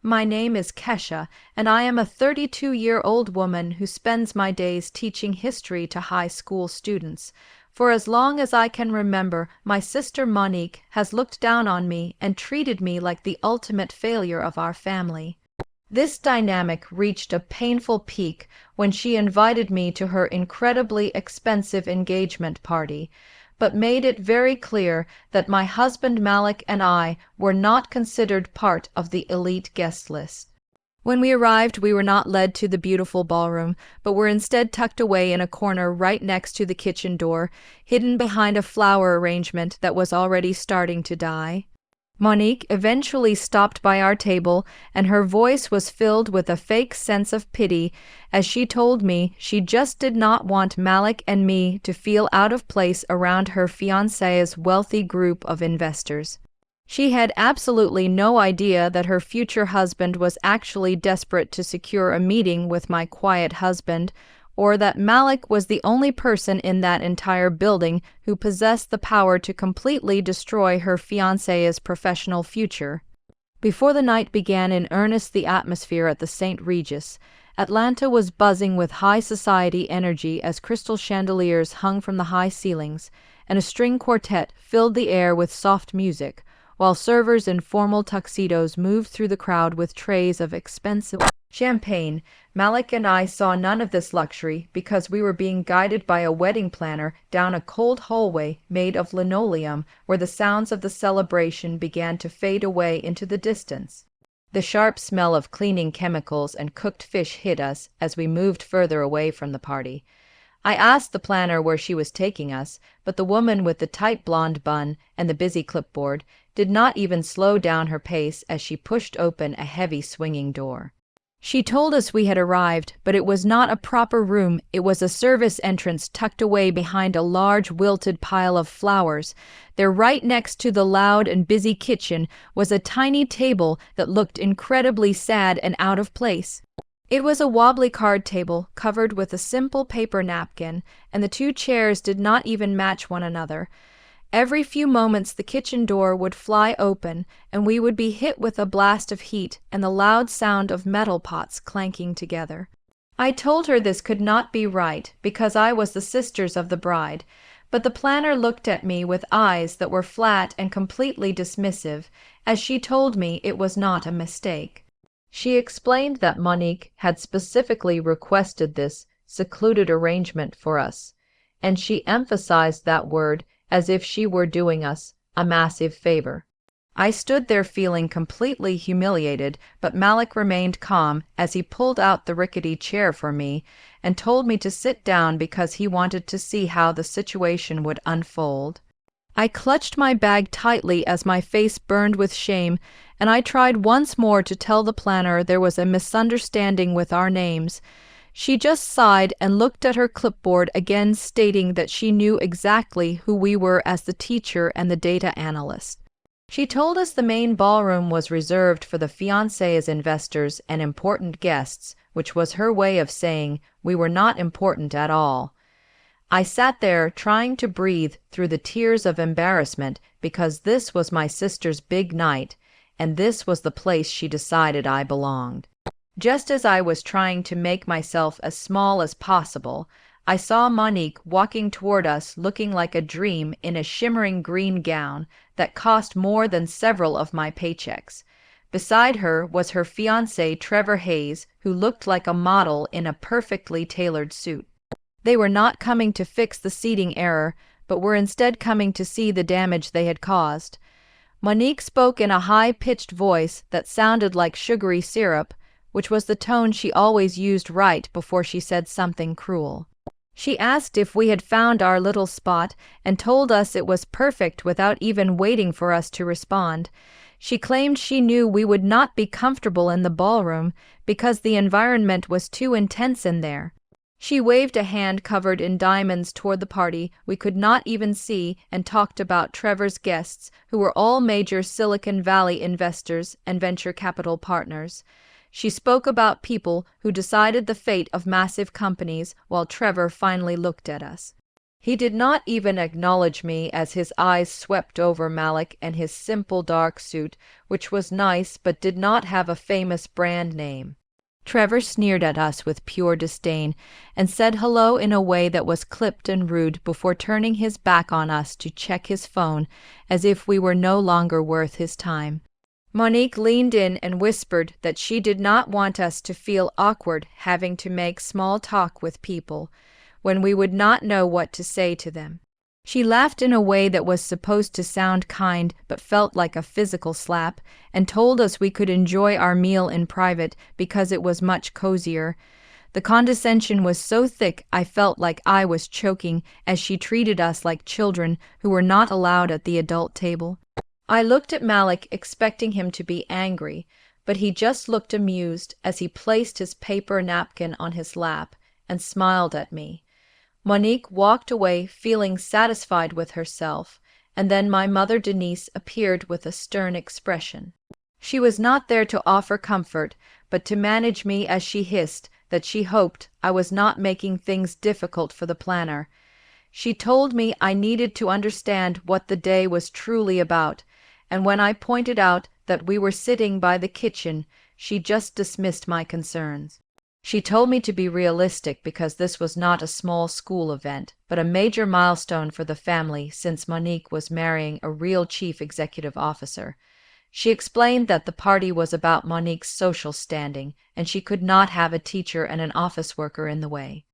My name is Kesha, and I am a 32-year-old woman who spends my days teaching history to high school students. For as long as I can remember, my sister Monique has looked down on me and treated me like the ultimate failure of our family. This dynamic reached a painful peak when she invited me to her incredibly expensive engagement party, but made it very clear that my husband Malik and I were not considered part of the elite guest list. When we arrived, we were not led to the beautiful ballroom, but were instead tucked away in a corner right next to the kitchen door, hidden behind a flower arrangement that was already starting to die. Monique eventually stopped by our table, and her voice was filled with a fake sense of pity as she told me she just did not want Malik and me to feel out of place around her fiancé's wealthy group of investors. She had absolutely no idea that her future husband was actually desperate to secure a meeting with my quiet husband, or that Malik was the only person in that entire building who possessed the power to completely destroy her fiancé's professional future. Before the night began in earnest, the atmosphere at the St. Regis, Atlanta was buzzing with high society energy as crystal chandeliers hung from the high ceilings, and a string quartet filled the air with soft music, while servers in formal tuxedos moved through the crowd with trays of expensive champagne. Malik and I saw none of this luxury because we were being guided by a wedding planner down a cold hallway made of linoleum where the sounds of the celebration began to fade away into the distance. The sharp smell of cleaning chemicals and cooked fish hit us as we moved further away from the party. I asked the planner where she was taking us, but the woman with the tight blonde bun and the busy clipboard did not even slow down her pace as she pushed open a heavy swinging door. She told us we had arrived, but it was not a proper room. It was a service entrance tucked away behind a large wilted pile of flowers. There, right next to the loud and busy kitchen, was a tiny table that looked incredibly sad and out of place. It was a wobbly card table covered with a simple paper napkin, and the two chairs did not even match one another. Every few moments the kitchen door would fly open, and we would be hit with a blast of heat and the loud sound of metal pots clanking together. I told her this could not be right because I was the sisters of the bride, but the planner looked at me with eyes that were flat and completely dismissive as she told me it was not a mistake. She explained that Monique had specifically requested this secluded arrangement for us, and she emphasized that word as if she were doing us a massive favor. I stood there feeling completely humiliated, but Malik remained calm as he pulled out the rickety chair for me and told me to sit down because he wanted to see how the situation would unfold. I clutched my bag tightly as my face burned with shame, and I tried once more to tell the planner there was a misunderstanding with our names. She just sighed and looked at her clipboard again, stating that she knew exactly who we were as the teacher and the data analyst. She told us the main ballroom was reserved for the fiancé's investors and important guests, which was her way of saying we were not important at all. I sat there trying to breathe through the tears of embarrassment because this was my sister's big night, and this was the place she decided I belonged. Just as I was trying to make myself as small as possible, I saw Monique walking toward us looking like a dream in a shimmering green gown that cost more than several of my paychecks. Beside her was her fiancé Trevor Hayes, who looked like a model in a perfectly tailored suit. They were not coming to fix the seating error, but were instead coming to see the damage they had caused. Monique spoke in a high-pitched voice that sounded like sugary syrup, which was the tone she always used right before she said something cruel. She asked if we had found our little spot and told us it was perfect without even waiting for us to respond. She claimed she knew we would not be comfortable in the ballroom because the environment was too intense in there. She waved a hand covered in diamonds toward the party we could not even see and talked about Trevor's guests, who were all major Silicon Valley investors and venture capital partners. She spoke about people who decided the fate of massive companies while Trevor finally looked at us. He did not even acknowledge me as his eyes swept over Malik and his simple dark suit, which was nice but did not have a famous brand name. Trevor sneered at us with pure disdain and said hello in a way that was clipped and rude before turning his back on us to check his phone as if we were no longer worth his time. Monique leaned in and whispered that she did not want us to feel awkward having to make small talk with people when we would not know what to say to them. She laughed in a way that was supposed to sound kind but felt like a physical slap, and told us we could enjoy our meal in private because it was much cozier. The condescension was so thick I felt like I was choking as she treated us like children who were not allowed at the adult table. I looked at Malik expecting him to be angry, but he just looked amused as he placed his paper napkin on his lap and smiled at me. Monique walked away feeling satisfied with herself, and then my mother Denise appeared with a stern expression. She was not there to offer comfort, but to manage me as she hissed that she hoped I was not making things difficult for the planner. She told me I needed to understand what the day was truly about, and when I pointed out that we were sitting by the kitchen, she just dismissed my concerns. She told me to be realistic because this was not a small school event, but a major milestone for the family since Monique was marrying a real chief executive officer. She explained that the party was about Monique's social standing, and she could not have a teacher and an office worker in the way.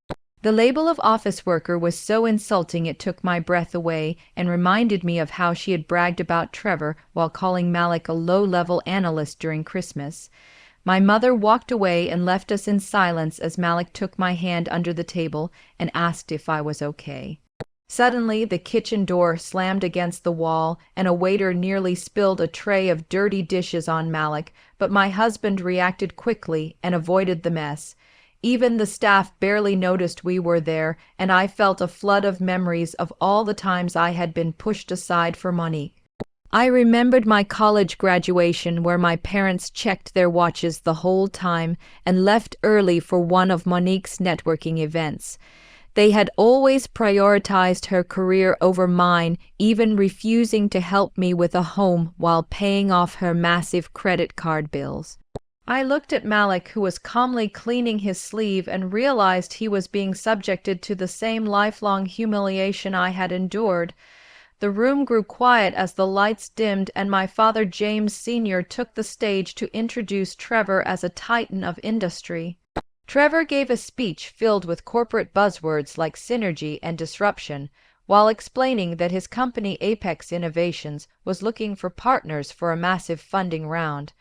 The label of office worker was so insulting it took my breath away and reminded me of how she had bragged about Trevor while calling Malik a low-level analyst during Christmas. My mother walked away and left us in silence as Malik took my hand under the table and asked if I was okay. Suddenly, the kitchen door slammed against the wall and a waiter nearly spilled a tray of dirty dishes on Malik, but my husband reacted quickly and avoided the mess. Even the staff barely noticed we were there, and I felt a flood of memories of all the times I had been pushed aside for Monique. I remembered my college graduation where my parents checked their watches the whole time and left early for one of Monique's networking events. They had always prioritized her career over mine, even refusing to help me with a home while paying off her massive credit card bills. I looked at Malik, who was calmly cleaning his sleeve, and realized he was being subjected to the same lifelong humiliation I had endured. The room grew quiet as the lights dimmed, and my father James Sr. took the stage to introduce Trevor as a titan of industry. Trevor gave a speech filled with corporate buzzwords like synergy and disruption, while explaining that his company Apex Innovations was looking for partners for a massive funding round.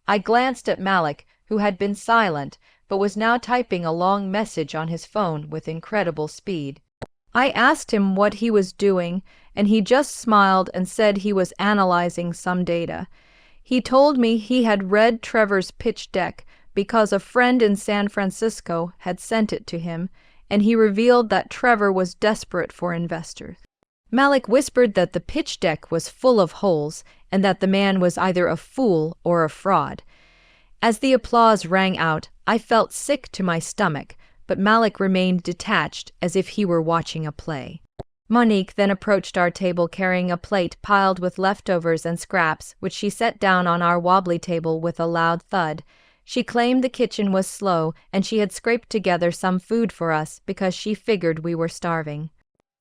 I glanced at Malik, who had been silent, but was now typing a long message on his phone with incredible speed. I asked him what he was doing, and he just smiled and said he was analyzing some data. He told me he had read Trevor's pitch deck because a friend in San Francisco had sent it to him, and he revealed that Trevor was desperate for investors. Malik whispered that the pitch deck was full of holes and that the man was either a fool or a fraud. As the applause rang out, I felt sick to my stomach, but Malik remained detached as if he were watching a play. Monique then approached our table carrying a plate piled with leftovers and scraps, which she set down on our wobbly table with a loud thud. She claimed the kitchen was slow and she had scraped together some food for us because she figured we were starving.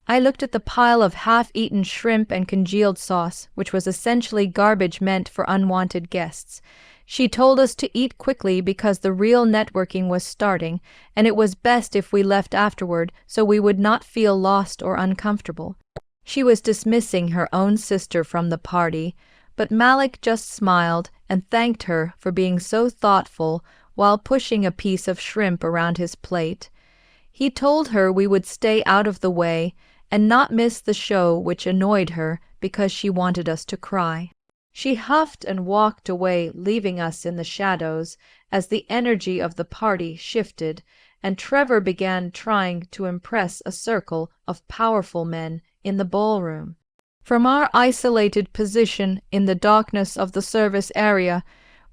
I looked at the pile of half-eaten shrimp and congealed sauce, which was essentially garbage meant for unwanted guests. She told us to eat quickly because the real networking was starting, and it was best if we left afterward so we would not feel lost or uncomfortable. She was dismissing her own sister from the party, but Malik just smiled and thanked her for being so thoughtful while pushing a piece of shrimp around his plate. He told her we would stay out of the way and not miss the show, which annoyed her because she wanted us to cry. She huffed and walked away, leaving us in the shadows as the energy of the party shifted, and Trevor began trying to impress a circle of powerful men in the ballroom. From our isolated position in the darkness of the service area,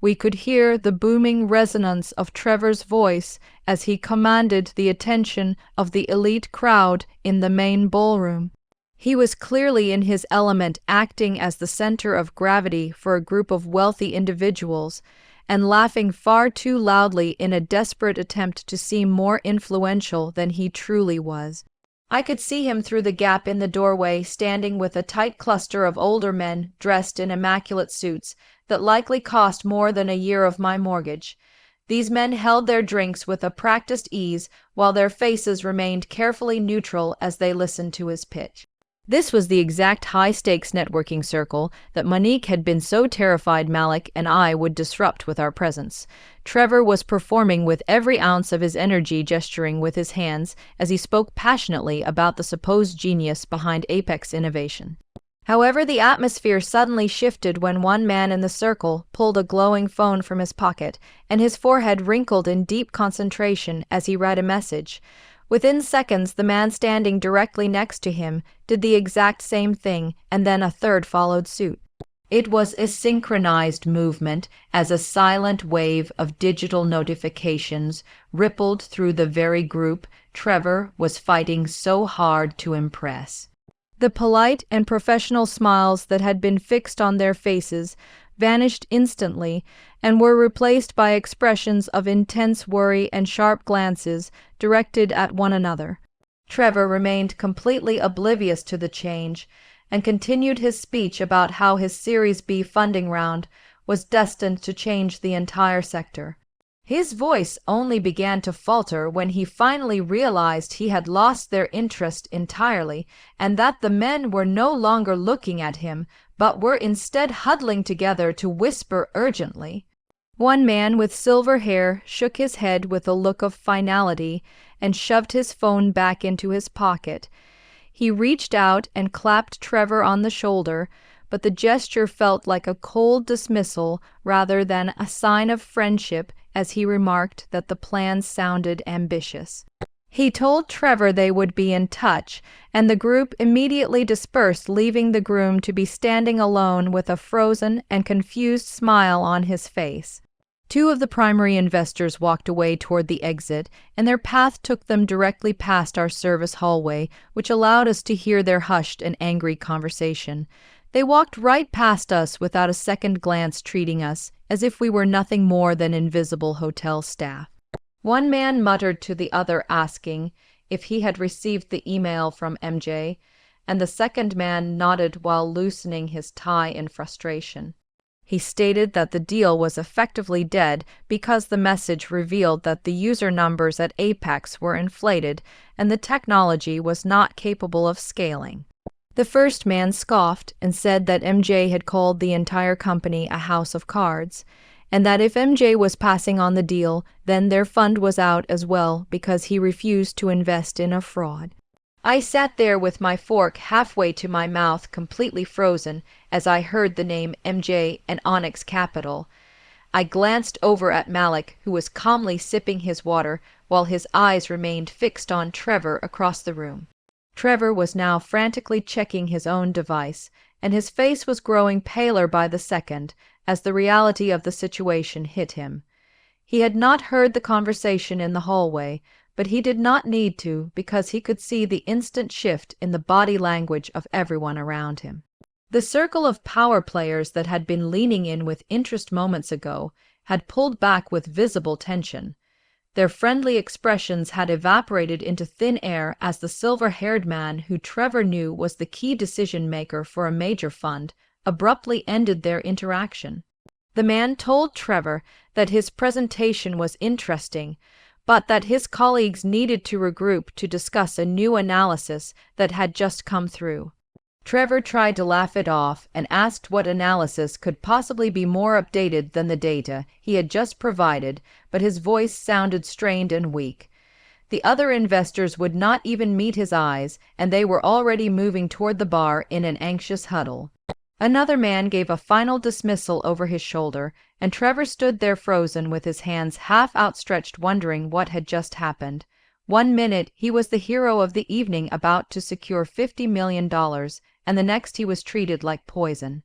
We could hear the booming resonance of Trevor's voice as he commanded the attention of the elite crowd in the main ballroom. He was clearly in his element, acting as the center of gravity for a group of wealthy individuals, and laughing far too loudly in a desperate attempt to seem more influential than he truly was. I could see him through the gap in the doorway, standing with a tight cluster of older men dressed in immaculate suits that likely cost more than a year of my mortgage. These men held their drinks with a practiced ease, while their faces remained carefully neutral as they listened to his pitch. This was the exact high-stakes networking circle that Monique had been so terrified Malik and I would disrupt with our presence. Trevor was performing with every ounce of his energy, gesturing with his hands as he spoke passionately about the supposed genius behind Apex innovation. However, the atmosphere suddenly shifted when one man in the circle pulled a glowing phone from his pocket, and his forehead wrinkled in deep concentration as he read a message. Within seconds, the man standing directly next to him did the exact same thing, and then a third followed suit. It was a synchronized movement as a silent wave of digital notifications rippled through the very group Trevor was fighting so hard to impress. The polite and professional smiles that had been fixed on their faces vanished instantly and were replaced by expressions of intense worry and sharp glances directed at one another. Trevor remained completely oblivious to the change and continued his speech about how his Series B funding round was destined to change the entire sector. His voice only began to falter when he finally realized he had lost their interest entirely, and that the men were no longer looking at him, but were instead huddling together to whisper urgently. One man with silver hair shook his head with a look of finality and shoved his phone back into his pocket. He reached out and clapped Trevor on the shoulder, but the gesture felt like a cold dismissal rather than a sign of friendship as he remarked that the plan sounded ambitious. He told Trevor they would be in touch, and the group immediately dispersed, leaving the groom to be standing alone with a frozen and confused smile on his face. Two of the primary investors walked away toward the exit, and their path took them directly past our service hallway, which allowed us to hear their hushed and angry conversation. They walked right past us without a second glance, treating us as if we were nothing more than invisible hotel staff. One man muttered to the other, asking if he had received the email from MJ, and the second man nodded while loosening his tie in frustration. He stated that the deal was effectively dead because the message revealed that the user numbers at Apex were inflated and the technology was not capable of scaling. The first man scoffed and said that MJ had called the entire company a house of cards, and that if MJ was passing on the deal, then their fund was out as well because he refused to invest in a fraud. I sat there with my fork halfway to my mouth, completely frozen, as I heard the name MJ and Onyx Capital. I glanced over at Malik, who was calmly sipping his water, while his eyes remained fixed on Trevor across the room. Trevor was now frantically checking his own device, and his face was growing paler by the second as the reality of the situation hit him. He had not heard the conversation in the hallway, but he did not need to because he could see the instant shift in the body language of everyone around him. The circle of power players that had been leaning in with interest moments ago had pulled back with visible tension. Their friendly expressions had evaporated into thin air as the silver-haired man, who Trevor knew was the key decision-maker for a major fund, abruptly ended their interaction. The man told Trevor that his presentation was interesting, but that his colleagues needed to regroup to discuss a new analysis that had just come through. Trevor tried to laugh it off and asked what analysis could possibly be more updated than the data he had just provided, but his voice sounded strained and weak. The other investors would not even meet his eyes, and they were already moving toward the bar in an anxious huddle. Another man gave a final dismissal over his shoulder, and Trevor stood there frozen with his hands half outstretched, wondering what had just happened. 1 minute he was the hero of the evening, about to secure $50 million, and the next he was treated like poison.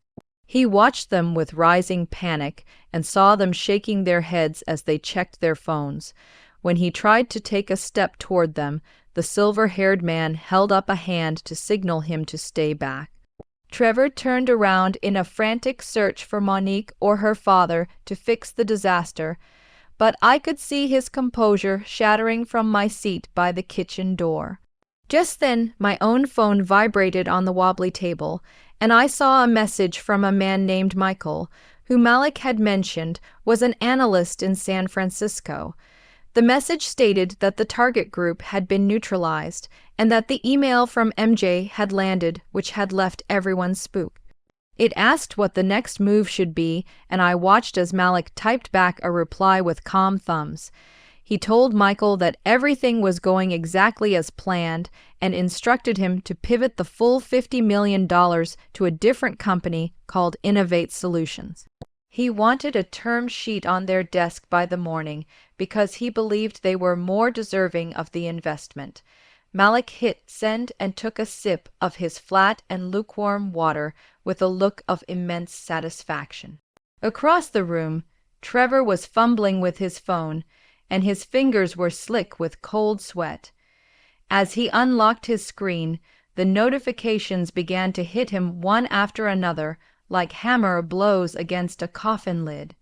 He watched them with rising panic and saw them shaking their heads as they checked their phones. When he tried to take a step toward them, the silver-haired man held up a hand to signal him to stay back. Trevor turned around in a frantic search for Monique or her father to fix the disaster, but I could see his composure shattering from my seat by the kitchen door. Just then, my own phone vibrated on the wobbly table, and I saw a message from a man named Michael, who Malik had mentioned was an analyst in San Francisco. The message stated that the target group had been neutralized and that the email from MJ had landed, which had left everyone spooked. It asked what the next move should be, and I watched as Malik typed back a reply with calm thumbs. He told Michael that everything was going exactly as planned and instructed him to pivot the full $50 million to a different company called Innovate Solutions. He wanted a term sheet on their desk by the morning because he believed they were more deserving of the investment. Malik hit send and took a sip of his flat and lukewarm water with a look of immense satisfaction. Across the room, Trevor was fumbling with his phone, and his fingers were slick with cold sweat. As he unlocked his screen, the notifications began to hit him one after another, like hammer blows against a coffin lid.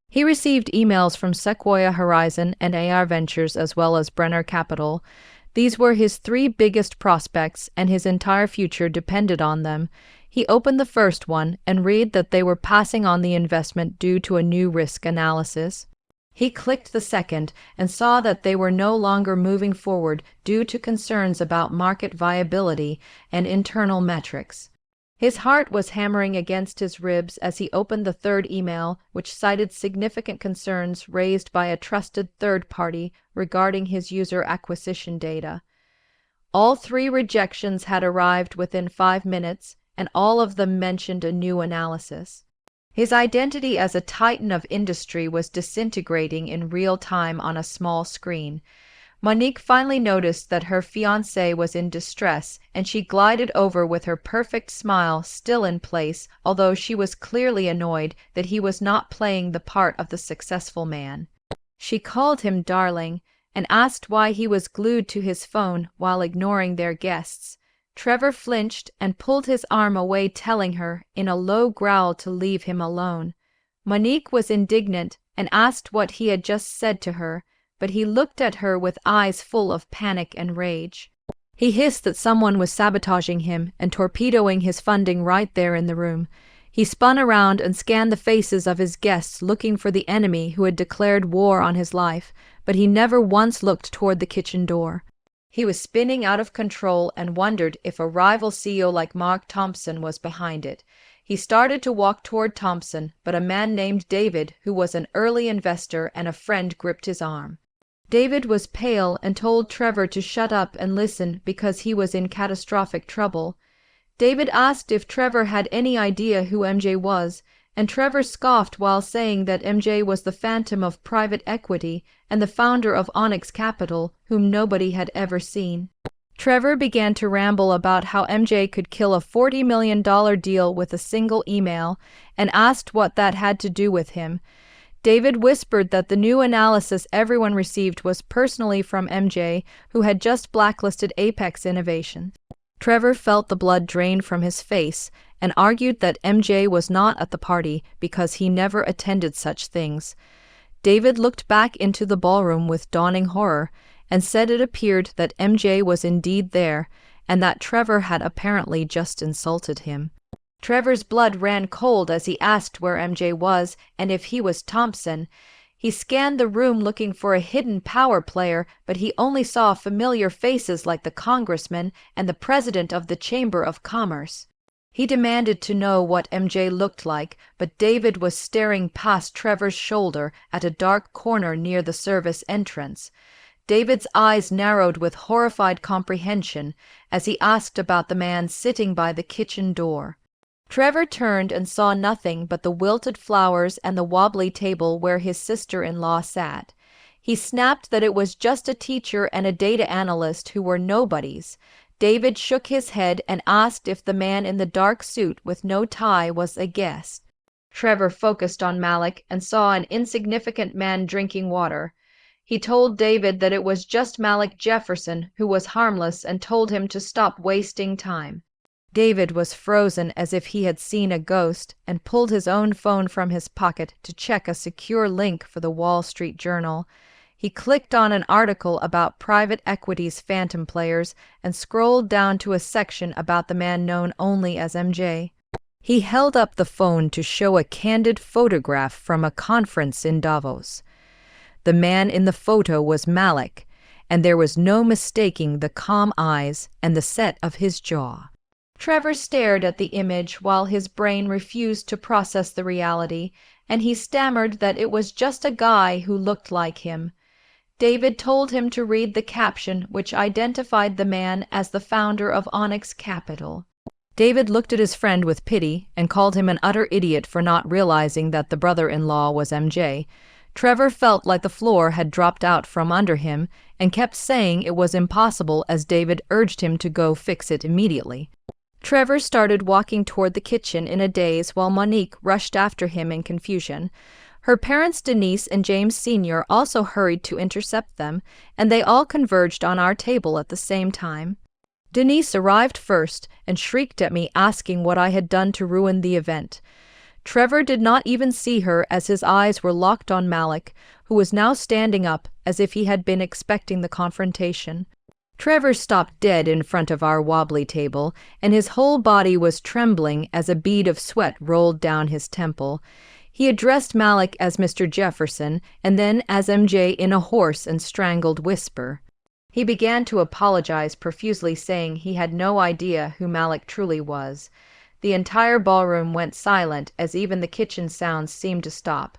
He received emails from Sequoia Horizon and AR Ventures as well as Brenner Capital. These were his three biggest prospects, and his entire future depended on them. He opened the first one and read that they were passing on the investment due to a new risk analysis. He clicked the second and saw that they were no longer moving forward due to concerns about market viability and internal metrics. His heart was hammering against his ribs as he opened the third email, which cited significant concerns raised by a trusted third party regarding his user acquisition data. All three rejections had arrived within 5 minutes, and all of them mentioned a new analysis. His identity as a titan of industry was disintegrating in real time on a small screen. Monique finally noticed that her fiancé was in distress, and she glided over with her perfect smile still in place, although she was clearly annoyed that he was not playing the part of the successful man. She called him darling and asked why he was glued to his phone while ignoring their guests. Trevor flinched and pulled his arm away, telling her, in a low growl, to leave him alone. Monique was indignant and asked what he had just said to her, but he looked at her with eyes full of panic and rage. He hissed that someone was sabotaging him and torpedoing his funding right there in the room. He spun around and scanned the faces of his guests, looking for the enemy who had declared war on his life, but he never once looked toward the kitchen door. He was spinning out of control and wondered if a rival CEO like Mark Thompson was behind it. He started to walk toward Thompson, but a man named David, who was an early investor and a friend, gripped his arm. David was pale and told Trevor to shut up and listen because he was in catastrophic trouble. David asked if Trevor had any idea who MJ was, and Trevor scoffed while saying that MJ was the phantom of private equity and the founder of Onyx Capital, whom nobody had ever seen. Trevor began to ramble about how MJ could kill a $40 million deal with a single email and asked what that had to do with him. David whispered that the new analysis everyone received was personally from MJ, who had just blacklisted Apex Innovation. Trevor felt the blood drain from his face and argued that MJ was not at the party because he never attended such things. David looked back into the ballroom with dawning horror and said it appeared that MJ was indeed there and that Trevor had apparently just insulted him. Trevor's blood ran cold as he asked where MJ was and if he was Thompson. He scanned the room looking for a hidden power player, but he only saw familiar faces like the congressman and the president of the Chamber of Commerce. He demanded to know what MJ looked like, but David was staring past Trevor's shoulder at a dark corner near the service entrance. David's eyes narrowed with horrified comprehension as he asked about the man sitting by the kitchen door. Trevor turned and saw nothing but the wilted flowers and the wobbly table where his sister-in-law sat. He snapped that it was just a teacher and a data analyst who were nobodies. David shook his head and asked if the man in the dark suit with no tie was a guest. Trevor focused on Malik and saw an insignificant man drinking water. He told David that it was just Malik Jefferson, who was harmless, and told him to stop wasting time. David was frozen as if he had seen a ghost and pulled his own phone from his pocket to check a secure link for the Wall Street Journal. He clicked on an article about private equity's phantom players and scrolled down to a section about the man known only as MJ. He held up the phone to show a candid photograph from a conference in Davos. The man in the photo was Malik, and there was no mistaking the calm eyes and the set of his jaw. Trevor stared at the image while his brain refused to process the reality, and he stammered that it was just a guy who looked like him. David told him to read the caption, which identified the man as the founder of Onyx Capital. David looked at his friend with pity and called him an utter idiot for not realizing that the brother-in-law was MJ. Trevor felt like the floor had dropped out from under him and kept saying it was impossible as David urged him to go fix it immediately. Trevor started walking toward the kitchen in a daze while Monique rushed after him in confusion. Her parents, Denise and James Sr., also hurried to intercept them, and they all converged on our table at the same time. Denise arrived first and shrieked at me, asking what I had done to ruin the event. Trevor did not even see her as his eyes were locked on Malik, who was now standing up as if he had been expecting the confrontation. Trevor stopped dead in front of our wobbly table, and his whole body was trembling as a bead of sweat rolled down his temple. He addressed Malik as Mr. Jefferson, and then as MJ in a hoarse and strangled whisper. He began to apologize profusely, saying he had no idea who Malik truly was. The entire ballroom went silent as even the kitchen sounds seemed to stop.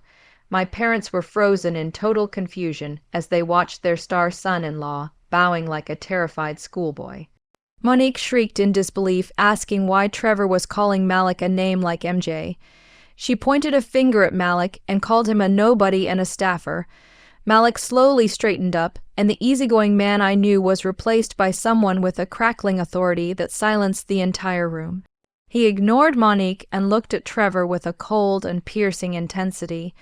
My parents were frozen in total confusion as they watched their star son-in-law, bowing like a terrified schoolboy. Monique shrieked in disbelief, asking why Trevor was calling Malik a name like MJ. She pointed a finger at Malik and called him a nobody and a staffer. Malik slowly straightened up, and the easygoing man I knew was replaced by someone with a crackling authority that silenced the entire room. He ignored Monique and looked at Trevor with a cold and piercing intensity.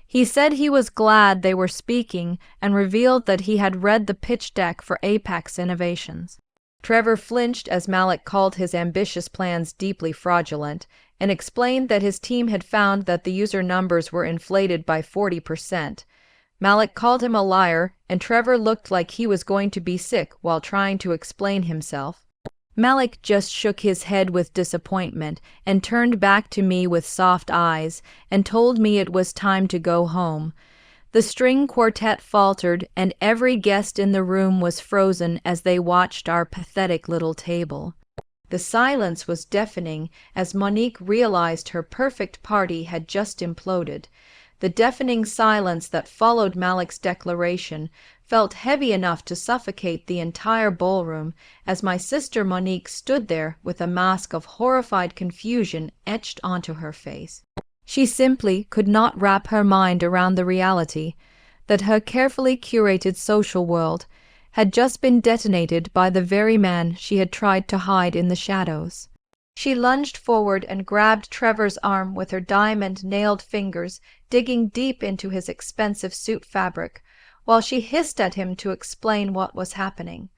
He said he was glad they were speaking and revealed that he had read the pitch deck for Apex Innovations. Trevor flinched as Malik called his ambitious plans deeply fraudulent and explained that his team had found that the user numbers were inflated by 40%. Malik called him a liar, and Trevor looked like he was going to be sick while trying to explain himself. Malik just shook his head with disappointment and turned back to me with soft eyes and told me it was time to go home. The string quartet faltered, and every guest in the room was frozen as they watched our pathetic little table. The silence was deafening as Monique realized her perfect party had just imploded. The deafening silence that followed Malik's declaration felt heavy enough to suffocate the entire ballroom as my sister Monique stood there with a mask of horrified confusion etched onto her face. She simply could not wrap her mind around the reality that her carefully curated social world had just been detonated by the very man she had tried to hide in the shadows. She lunged forward and grabbed Trevor's arm with her diamond-nailed fingers, digging deep into his expensive suit fabric, while she hissed at him to explain what was happening.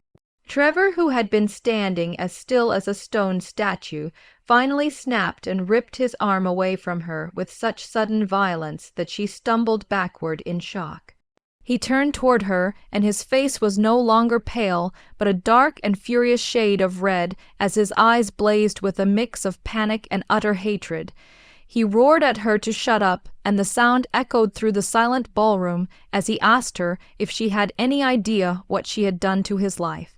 Trevor, who had been standing as still as a stone statue, finally snapped and ripped his arm away from her with such sudden violence that she stumbled backward in shock. He turned toward her, and his face was no longer pale, but a dark and furious shade of red as his eyes blazed with a mix of panic and utter hatred. He roared at her to shut up, and the sound echoed through the silent ballroom as he asked her if she had any idea what she had done to his life.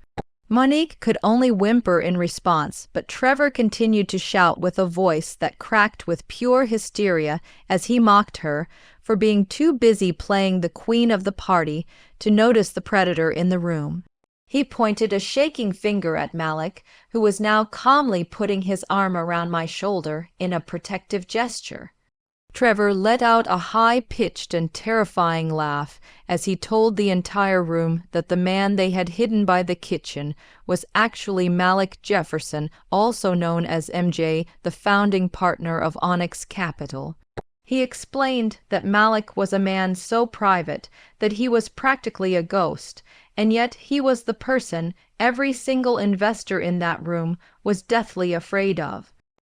Monique could only whimper in response, but Trevor continued to shout with a voice that cracked with pure hysteria as he mocked her for being too busy playing the queen of the party to notice the predator in the room. He pointed a shaking finger at Malik, who was now calmly putting his arm around my shoulder in a protective gesture. Trevor let out a high-pitched and terrifying laugh as he told the entire room that the man they had hidden by the kitchen was actually Malik Jefferson, also known as MJ, the founding partner of Onyx Capital. He explained that Malik was a man so private that he was practically a ghost, and yet he was the person every single investor in that room was deathly afraid of.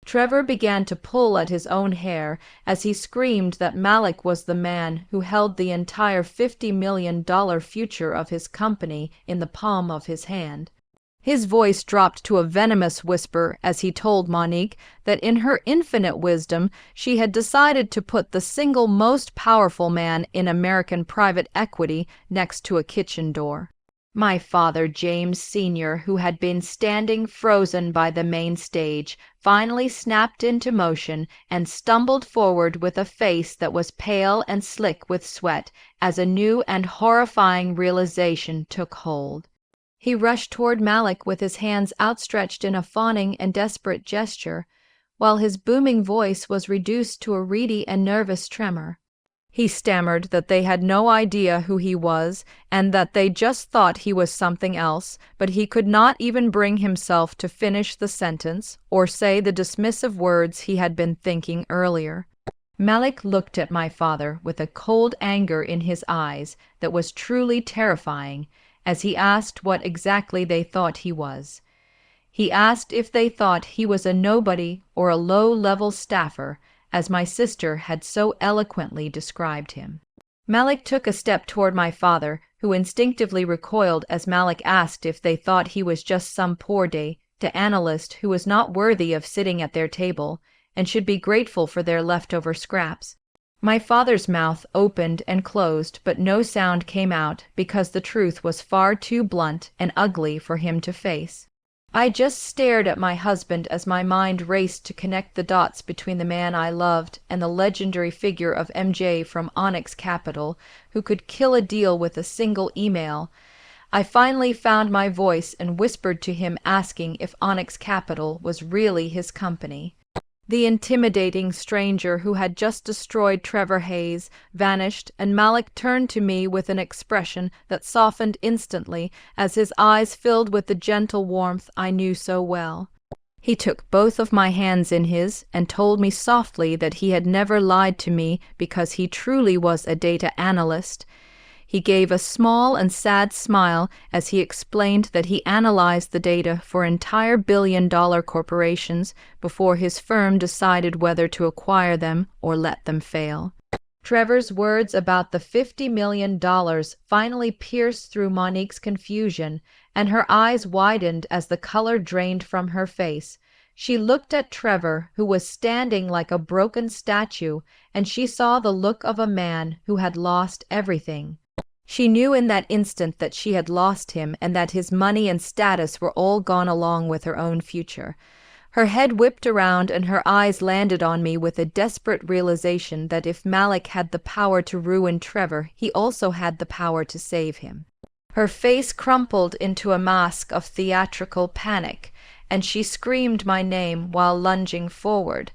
Trevor began to pull at his own hair as he screamed that Malik was the man who held the entire $50 million future of his company in the palm of his hand. His voice dropped to a venomous whisper as he told Monique that in her infinite wisdom she had decided to put the single most powerful man in American private equity next to a kitchen door. My father, James Sr., who had been standing frozen by the main stage, finally snapped into motion and stumbled forward with a face that was pale and slick with sweat as a new and horrifying realization took hold. He rushed toward Malik with his hands outstretched in a fawning and desperate gesture, while his booming voice was reduced to a reedy and nervous tremor. He stammered that they had no idea who he was and that they just thought he was something else, but he could not even bring himself to finish the sentence or say the dismissive words he had been thinking earlier. Malik looked at my father with a cold anger in his eyes that was truly terrifying as he asked what exactly they thought he was. He asked if they thought he was a nobody or a low-level staffer, as my sister had so eloquently described him. Malik took a step toward my father, who instinctively recoiled as Malik asked if they thought he was just some poor data analyst who was not worthy of sitting at their table and should be grateful for their leftover scraps. My father's mouth opened and closed, but no sound came out because the truth was far too blunt and ugly for him to face. I just stared at my husband as my mind raced to connect the dots between the man I loved and the legendary figure of MJ from Onyx Capital, who could kill a deal with a single email. I finally found my voice and whispered to him asking if Onyx Capital was really his company. The intimidating stranger who had just destroyed Trevor Hayes vanished, and Malik turned to me with an expression that softened instantly as his eyes filled with the gentle warmth I knew so well. He took both of my hands in his and told me softly that he had never lied to me because he truly was a data analyst. He gave a small and sad smile as he explained that he analyzed the data for entire billion-dollar corporations before his firm decided whether to acquire them or let them fail. Trevor's words about the $50 million finally pierced through Monique's confusion, and her eyes widened as the color drained from her face. She looked at Trevor, who was standing like a broken statue, and she saw the look of a man who had lost everything. She knew in that instant that she had lost him and that his money and status were all gone along with her own future. Her head whipped around and her eyes landed on me with a desperate realization that if Malik had the power to ruin Trevor, he also had the power to save him. Her face crumpled into a mask of theatrical panic, and she screamed my name while lunging forward.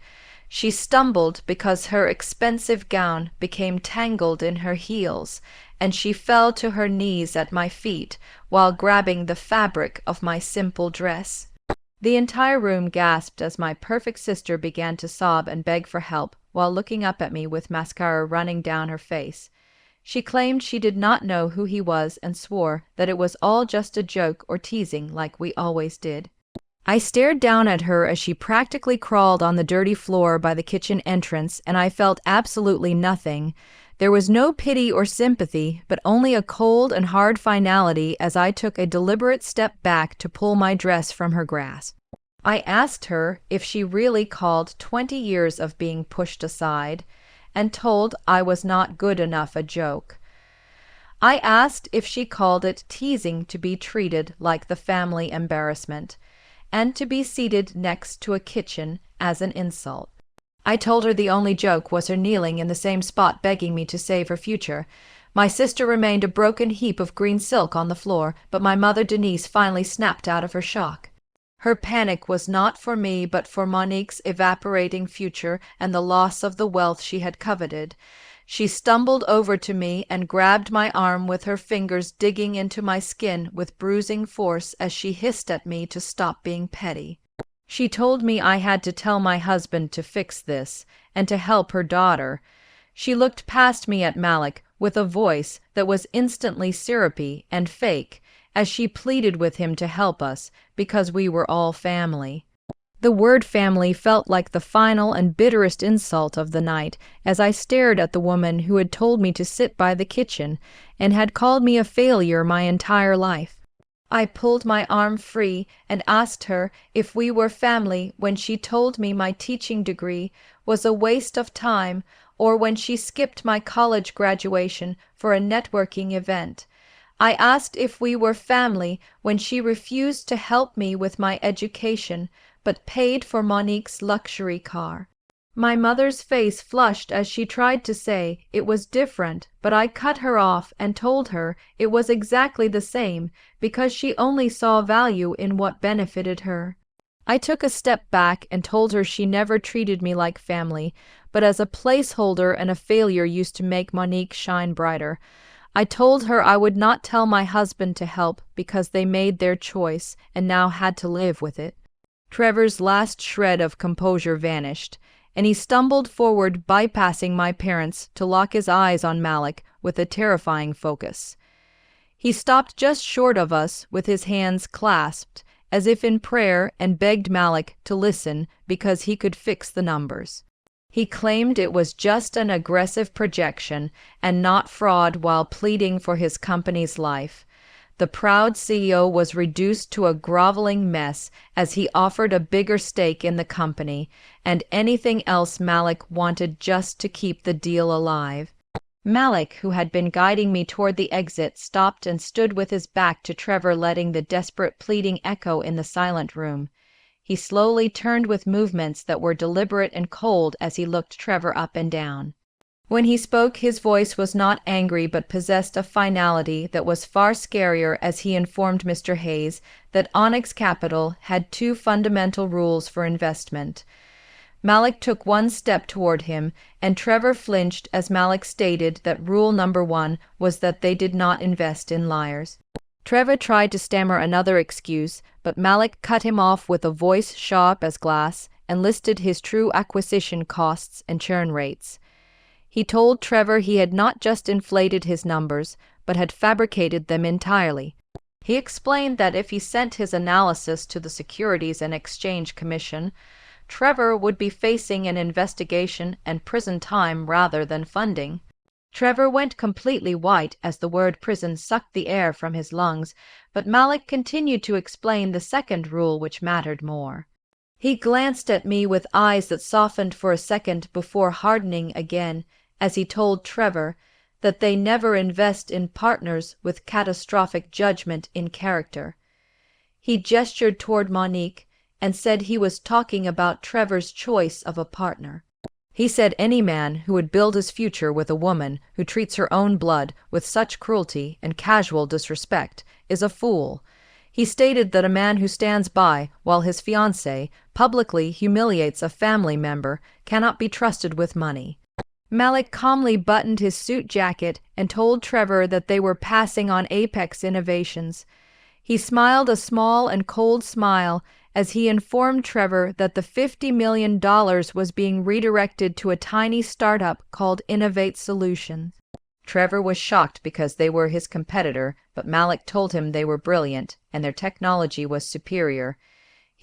She stumbled because her expensive gown became tangled in her heels, and she fell to her knees at my feet while grabbing the fabric of my simple dress. The entire room gasped as my perfect sister began to sob and beg for help while looking up at me with mascara running down her face. She claimed she did not know who he was and swore that it was all just a joke or teasing like we always did. I stared down at her as she practically crawled on the dirty floor by the kitchen entrance, and I felt absolutely nothing. There was no pity or sympathy, but only a cold and hard finality as I took a deliberate step back to pull my dress from her grasp. I asked her if she really called 20 years of being pushed aside, and told I was not good enough a joke. I asked if she called it teasing to be treated like the family embarrassment, and to be seated next to a kitchen as an insult. I told her the only joke was her kneeling in the same spot begging me to save her future. My sister remained a broken heap of green silk on the floor, but my mother Denise finally snapped out of her shock. Her panic was not for me but for Monique's evaporating future and the loss of the wealth she had coveted. She stumbled over to me and grabbed my arm with her fingers digging into my skin with bruising force as she hissed at me to stop being petty. She told me I had to tell my husband to fix this and to help her daughter. She looked past me at Malik with a voice that was instantly syrupy and fake as she pleaded with him to help us because we were all family. The word family felt like the final and bitterest insult of the night as I stared at the woman who had told me to sit by the kitchen and had called me a failure my entire life. I pulled my arm free and asked her if we were family when she told me my teaching degree was a waste of time, or when she skipped my college graduation for a networking event. I asked if we were family when she refused to help me with my education, but paid for Monique's luxury car. My mother's face flushed as she tried to say it was different, but I cut her off and told her it was exactly the same because she only saw value in what benefited her. I took a step back and told her she never treated me like family, but as a placeholder and a failure used to make Monique shine brighter. I told her I would not tell my husband to help because they made their choice and now had to live with it. Trevor's last shred of composure vanished, and he stumbled forward, bypassing my parents to lock his eyes on Malik with a terrifying focus. He stopped just short of us with his hands clasped, as if in prayer, and begged Malik to listen because he could fix the numbers. He claimed it was just an aggressive projection and not fraud while pleading for his company's life. The proud CEO was reduced to a groveling mess as he offered a bigger stake in the company and anything else Malik wanted just to keep the deal alive. Malik, who had been guiding me toward the exit, stopped and stood with his back to Trevor, letting the desperate pleading echo in the silent room. He slowly turned with movements that were deliberate and cold as he looked Trevor up and down. When he spoke, his voice was not angry but possessed a finality that was far scarier as he informed Mr. Hayes that Onyx Capital had two fundamental rules for investment. Malik took one step toward him, and Trevor flinched as Malik stated that rule number 1 was that they did not invest in liars. Trevor tried to stammer another excuse, but Malik cut him off with a voice sharp as glass and listed his true acquisition costs and churn rates. He told Trevor he had not just inflated his numbers, but had fabricated them entirely. He explained that if he sent his analysis to the Securities and Exchange Commission, Trevor would be facing an investigation and prison time rather than funding. Trevor went completely white as the word prison sucked the air from his lungs, but Malik continued to explain the second rule, which mattered more. He glanced at me with eyes that softened for a second before hardening again, as he told Trevor that they never invest in partners with catastrophic judgment in character. He gestured toward Monique and said he was talking about Trevor's choice of a partner. He said any man who would build his future with a woman who treats her own blood with such cruelty and casual disrespect is a fool. He stated that a man who stands by while his fiancée publicly humiliates a family member cannot be trusted with money. Malik calmly buttoned his suit jacket and told Trevor that they were passing on Apex Innovations. He smiled a small and cold smile as he informed Trevor that the $50 million was being redirected to a tiny startup called Innovate Solutions. Trevor was shocked because they were his competitor, but Malik told him they were brilliant and their technology was superior.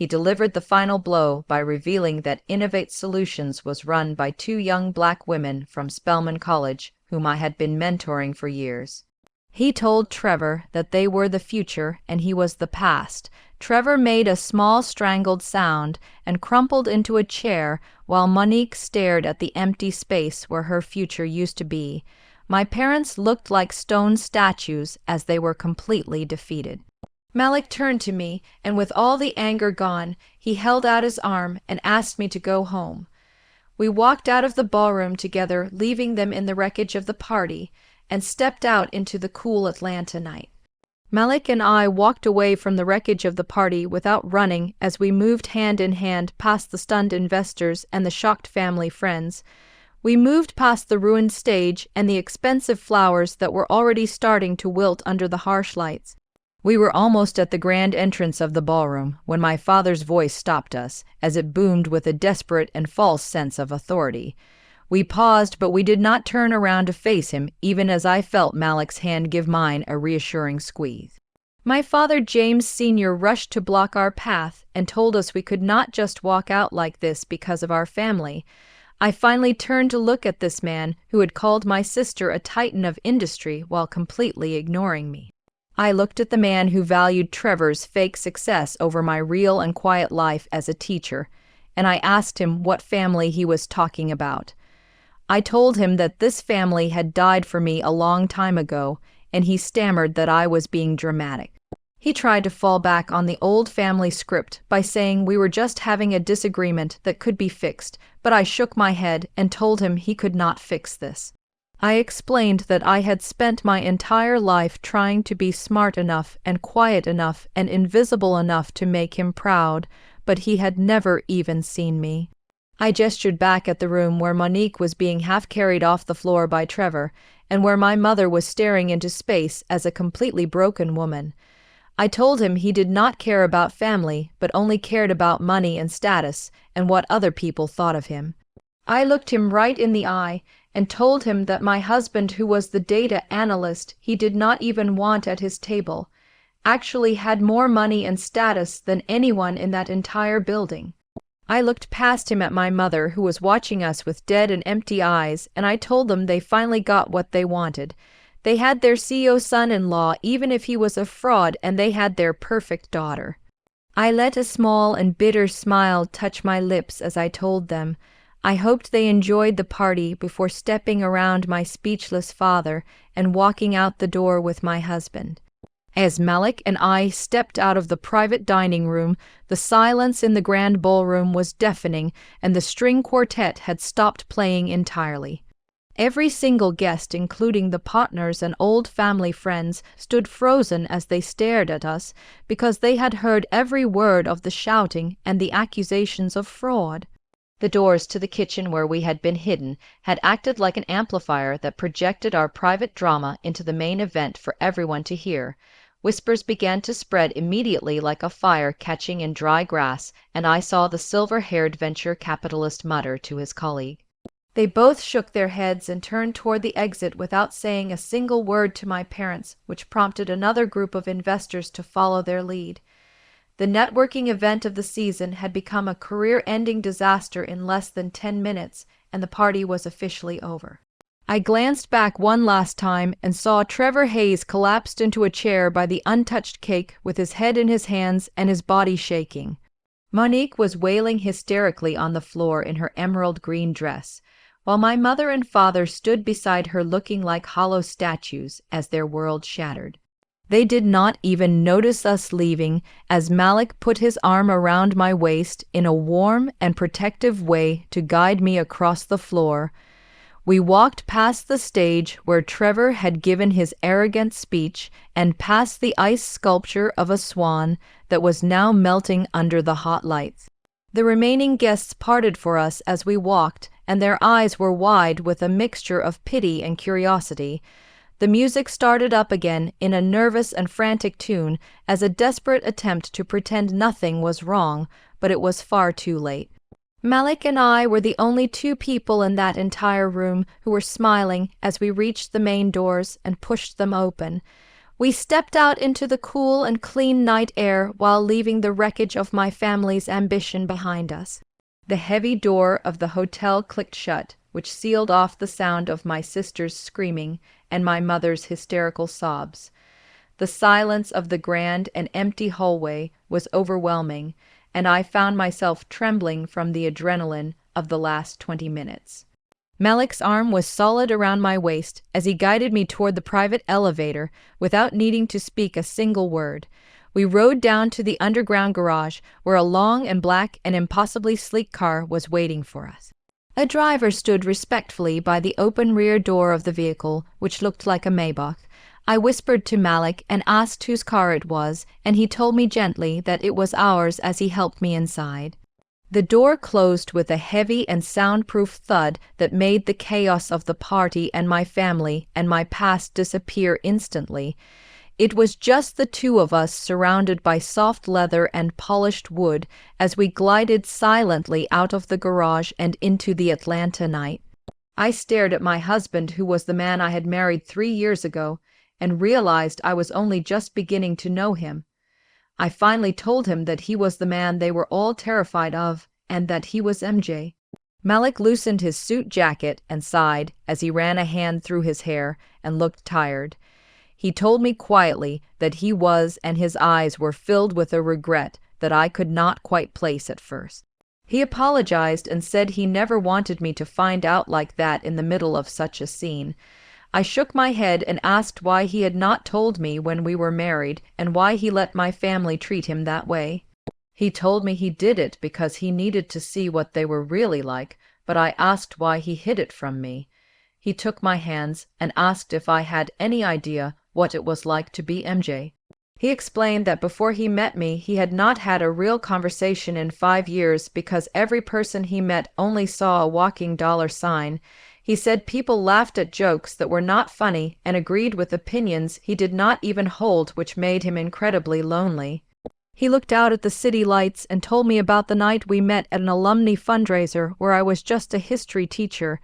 He delivered the final blow by revealing that Innovate Solutions was run by two young black women from Spelman College, whom I had been mentoring for years. He told Trevor that they were the future and he was the past. Trevor made a small strangled sound and crumpled into a chair while Monique stared at the empty space where her future used to be. My parents looked like stone statues as they were completely defeated. Malik turned to me, and with all the anger gone, he held out his arm and asked me to go home. We walked out of the ballroom together, leaving them in the wreckage of the party, and stepped out into the cool Atlanta night. Malik and I walked away from the wreckage of the party without running as we moved hand in hand past the stunned investors and the shocked family friends. We moved past the ruined stage and the expensive flowers that were already starting to wilt under the harsh lights. We were almost at the grand entrance of the ballroom when my father's voice stopped us, as it boomed with a desperate and false sense of authority. We paused, but we did not turn around to face him, even as I felt Malik's hand give mine a reassuring squeeze. My father James Sr. rushed to block our path and told us we could not just walk out like this because of our family. I finally turned to look at this man who had called my sister a titan of industry while completely ignoring me. I looked at the man who valued Trevor's fake success over my real and quiet life as a teacher, and I asked him what family he was talking about. I told him that this family had died for me a long time ago, and he stammered that I was being dramatic. He tried to fall back on the old family script by saying we were just having a disagreement that could be fixed, but I shook my head and told him he could not fix this. I explained that I had spent my entire life trying to be smart enough and quiet enough and invisible enough to make him proud, but he had never even seen me. I gestured back at the room where Monique was being half carried off the floor by Trevor, and where my mother was staring into space as a completely broken woman. I told him he did not care about family, but only cared about money and status, and what other people thought of him. I looked him right in the eye and told him that my husband, who was the data analyst he did not even want at his table, actually had more money and status than anyone in that entire building. I looked past him at my mother, who was watching us with dead and empty eyes, and I told them they finally got what they wanted. They had their CEO son-in-law, even if he was a fraud, and they had their perfect daughter. I let a small and bitter smile touch my lips as I told them I hoped they enjoyed the party before stepping around my speechless father and walking out the door with my husband. As Malik and I stepped out of the private dining room, the silence in the grand ballroom was deafening, and the string quartet had stopped playing entirely. Every single guest, including the partners and old family friends, stood frozen as they stared at us because they had heard every word of the shouting and the accusations of fraud. The doors to the kitchen where we had been hidden had acted like an amplifier that projected our private drama into the main event for everyone to hear. Whispers began to spread immediately like a fire catching in dry grass, and I saw the silver-haired venture capitalist mutter to his colleague. They both shook their heads and turned toward the exit without saying a single word to my parents, which prompted another group of investors to follow their lead. The networking event of the season had become a career-ending disaster in less than 10 minutes, and the party was officially over. I glanced back one last time and saw Trevor Hayes collapsed into a chair by the untouched cake with his head in his hands and his body shaking. Monique was wailing hysterically on the floor in her emerald green dress, while my mother and father stood beside her looking like hollow statues as their world shattered. They did not even notice us leaving as Malik put his arm around my waist in a warm and protective way to guide me across the floor. We walked past the stage where Trevor had given his arrogant speech and past the ice sculpture of a swan that was now melting under the hot lights. The remaining guests parted for us as we walked, and their eyes were wide with a mixture of pity and curiosity. The music started up again in a nervous and frantic tune as a desperate attempt to pretend nothing was wrong, but it was far too late. Malik and I were the only two people in that entire room who were smiling as we reached the main doors and pushed them open. We stepped out into the cool and clean night air while leaving the wreckage of my family's ambition behind us. The heavy door of the hotel clicked shut, which sealed off the sound of my sister's screaming and my mother's hysterical sobs. The silence of the grand and empty hallway was overwhelming, and I found myself trembling from the adrenaline of the last 20 minutes. Malik's arm was solid around my waist as he guided me toward the private elevator without needing to speak a single word. We rode down to the underground garage where a long and black and impossibly sleek car was waiting for us. A driver stood respectfully by the open rear door of the vehicle, which looked like a Maybach. I whispered to Malik and asked whose car it was, and he told me gently that it was ours as he helped me inside. The door closed with a heavy and soundproof thud that made the chaos of the party and my family and my past disappear instantly. It was just the two of us surrounded by soft leather and polished wood as we glided silently out of the garage and into the Atlanta night. I stared at my husband, who was the man I had married 3 years ago, and realized I was only just beginning to know him. I finally told him that he was the man they were all terrified of, and that he was MJ. Malik loosened his suit jacket and sighed as he ran a hand through his hair and looked tired. He told me quietly that he was, and his eyes were filled with a regret that I could not quite place at first. He apologized and said he never wanted me to find out like that in the middle of such a scene. I shook my head and asked why he had not told me when we were married and why he let my family treat him that way. He told me he did it because he needed to see what they were really like, but I asked why he hid it from me. He took my hands and asked if I had any idea what it was like to be MJ. He explained that before he met me, he had not had a real conversation in 5 years because every person he met only saw a walking dollar sign. He said people laughed at jokes that were not funny and agreed with opinions he did not even hold, which made him incredibly lonely. He looked out at the city lights and told me about the night we met at an alumni fundraiser where I was just a history teacher.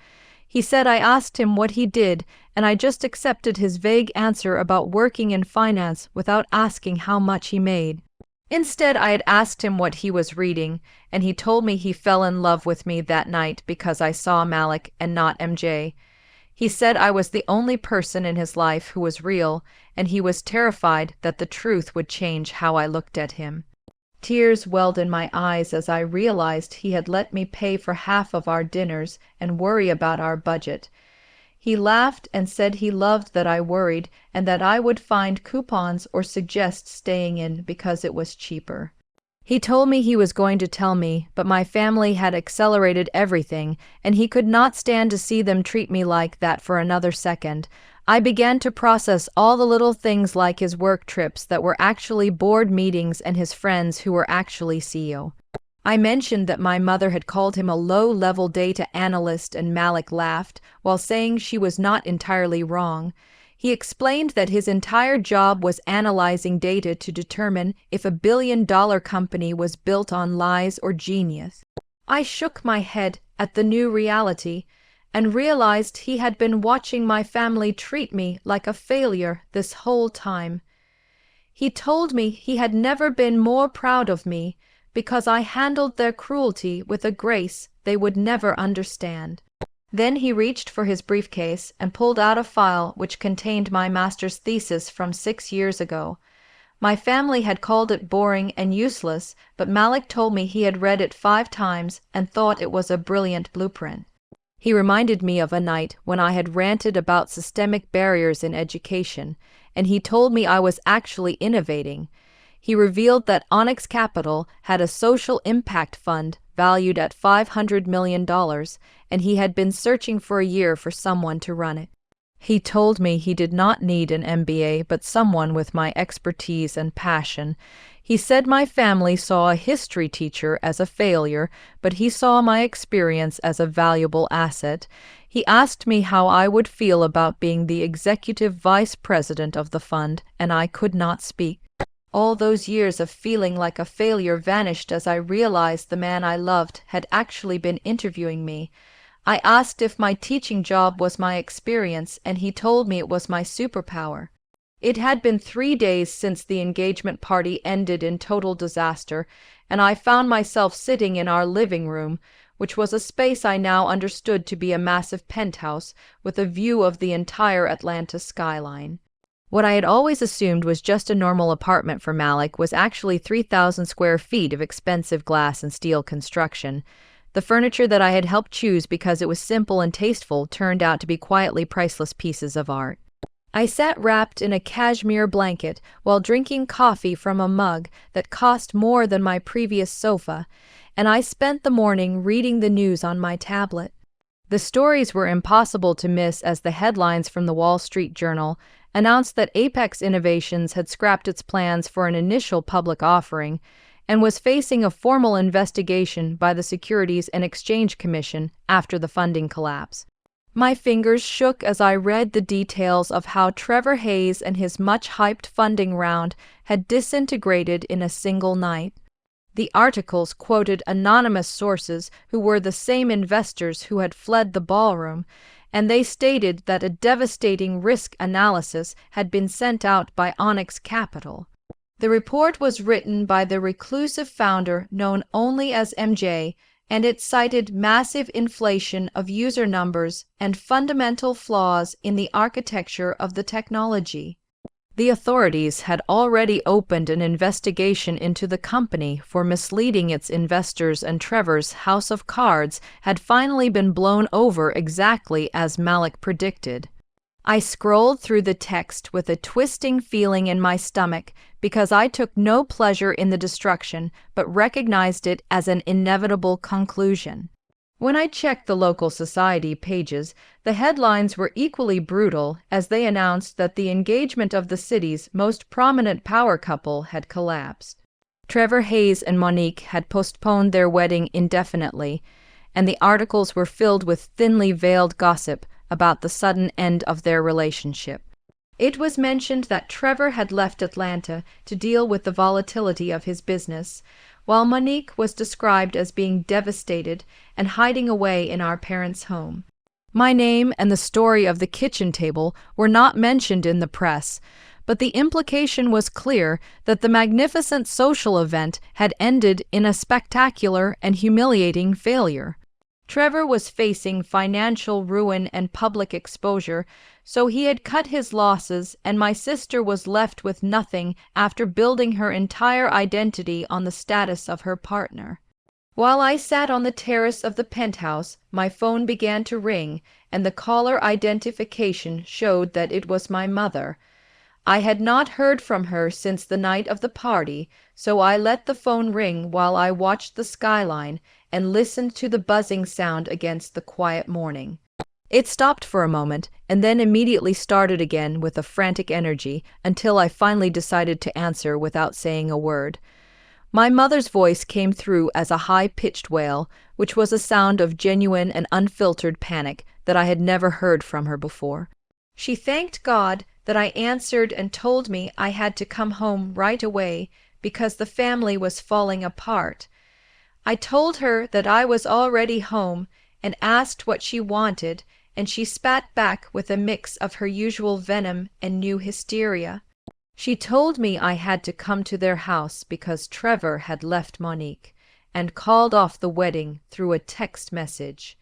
He said I asked him what he did, and I just accepted his vague answer about working in finance without asking how much he made. Instead, I had asked him what he was reading, and he told me he fell in love with me that night because I saw Malik and not MJ. He said I was the only person in his life who was real, and he was terrified that the truth would change how I looked at him. Tears welled in my eyes as I realized he had let me pay for half of our dinners and worry about our budget. He laughed and said he loved that I worried and that I would find coupons or suggest staying in because it was cheaper. He told me he was going to tell me, but my family had accelerated everything, and he could not stand to see them treat me like that for another second. I began to process all the little things like his work trips that were actually board meetings and his friends who were actually CEO. I mentioned that my mother had called him a low-level data analyst, and Malik laughed, while saying she was not entirely wrong. He explained that his entire job was analyzing data to determine if a billion-dollar company was built on lies or genius. I shook my head at the new reality and realized he had been watching my family treat me like a failure this whole time. He told me he had never been more proud of me because I handled their cruelty with a grace they would never understand. Then he reached for his briefcase and pulled out a file which contained my master's thesis from 6 years ago. My family had called it boring and useless, but Malik told me he had read it 5 times and thought it was a brilliant blueprint. He reminded me of a night when I had ranted about systemic barriers in education, and he told me I was actually innovating. He revealed that Onyx Capital had a social impact fund valued at $500 million, and he had been searching for a year for someone to run it. He told me he did not need an MBA, but someone with my expertise and passion. He said my family saw a history teacher as a failure, but he saw my experience as a valuable asset. He asked me how I would feel about being the executive vice president of the fund, and I could not speak. All those years of feeling like a failure vanished as I realized the man I loved had actually been interviewing me. I asked if my teaching job was my experience, and he told me it was my superpower. It had been 3 days since the engagement party ended in total disaster, and I found myself sitting in our living room, which was a space I now understood to be a massive penthouse with a view of the entire Atlanta skyline. What I had always assumed was just a normal apartment for Malik was actually 3,000 square feet of expensive glass and steel construction. The furniture that I had helped choose because it was simple and tasteful turned out to be quietly priceless pieces of art. I sat wrapped in a cashmere blanket while drinking coffee from a mug that cost more than my previous sofa, and I spent the morning reading the news on my tablet. The stories were impossible to miss as the headlines from the Wall Street Journal announced that Apex Innovations had scrapped its plans for an initial public offering and was facing a formal investigation by the Securities and Exchange Commission after the funding collapse. My fingers shook as I read the details of how Trevor Hayes and his much-hyped funding round had disintegrated in a single night. The articles quoted anonymous sources who were the same investors who had fled the ballroom, and they stated that a devastating risk analysis had been sent out by Onyx Capital. The report was written by the reclusive founder known only as MJ, and it cited massive inflation of user numbers and fundamental flaws in the architecture of the technology. The authorities had already opened an investigation into the company for misleading its investors, and Trevor's house of cards had finally been blown over exactly as Malik predicted. I scrolled through the text with a twisting feeling in my stomach because I took no pleasure in the destruction but recognized it as an inevitable conclusion. When I checked the local society pages, the headlines were equally brutal as they announced that the engagement of the city's most prominent power couple had collapsed. Trevor Hayes and Monique had postponed their wedding indefinitely, and the articles were filled with thinly veiled gossip about the sudden end of their relationship. It was mentioned that Trevor had left Atlanta to deal with the volatility of his business, while Monique was described as being devastated and hiding away in our parents' home. My name and the story of the kitchen table were not mentioned in the press, but the implication was clear that the magnificent social event had ended in a spectacular and humiliating failure. Trevor was facing financial ruin and public exposure, so he had cut his losses, and my sister was left with nothing after building her entire identity on the status of her partner. While I sat on the terrace of the penthouse, my phone began to ring, and the caller identification showed that it was my mother. I had not heard from her since the night of the party, so I let the phone ring while I watched the skyline and listened to the buzzing sound against the quiet morning. It stopped for a moment and then immediately started again with a frantic energy until I finally decided to answer without saying a word. My mother's voice came through as a high-pitched wail, which was a sound of genuine and unfiltered panic that I had never heard from her before. She thanked God that I answered and told me I had to come home right away because the family was falling apart. I told her that I was already home and asked what she wanted, and she spat back with a mix of her usual venom and new hysteria. She told me I had to come to their house because Trevor had left Monique and called off the wedding through a text message.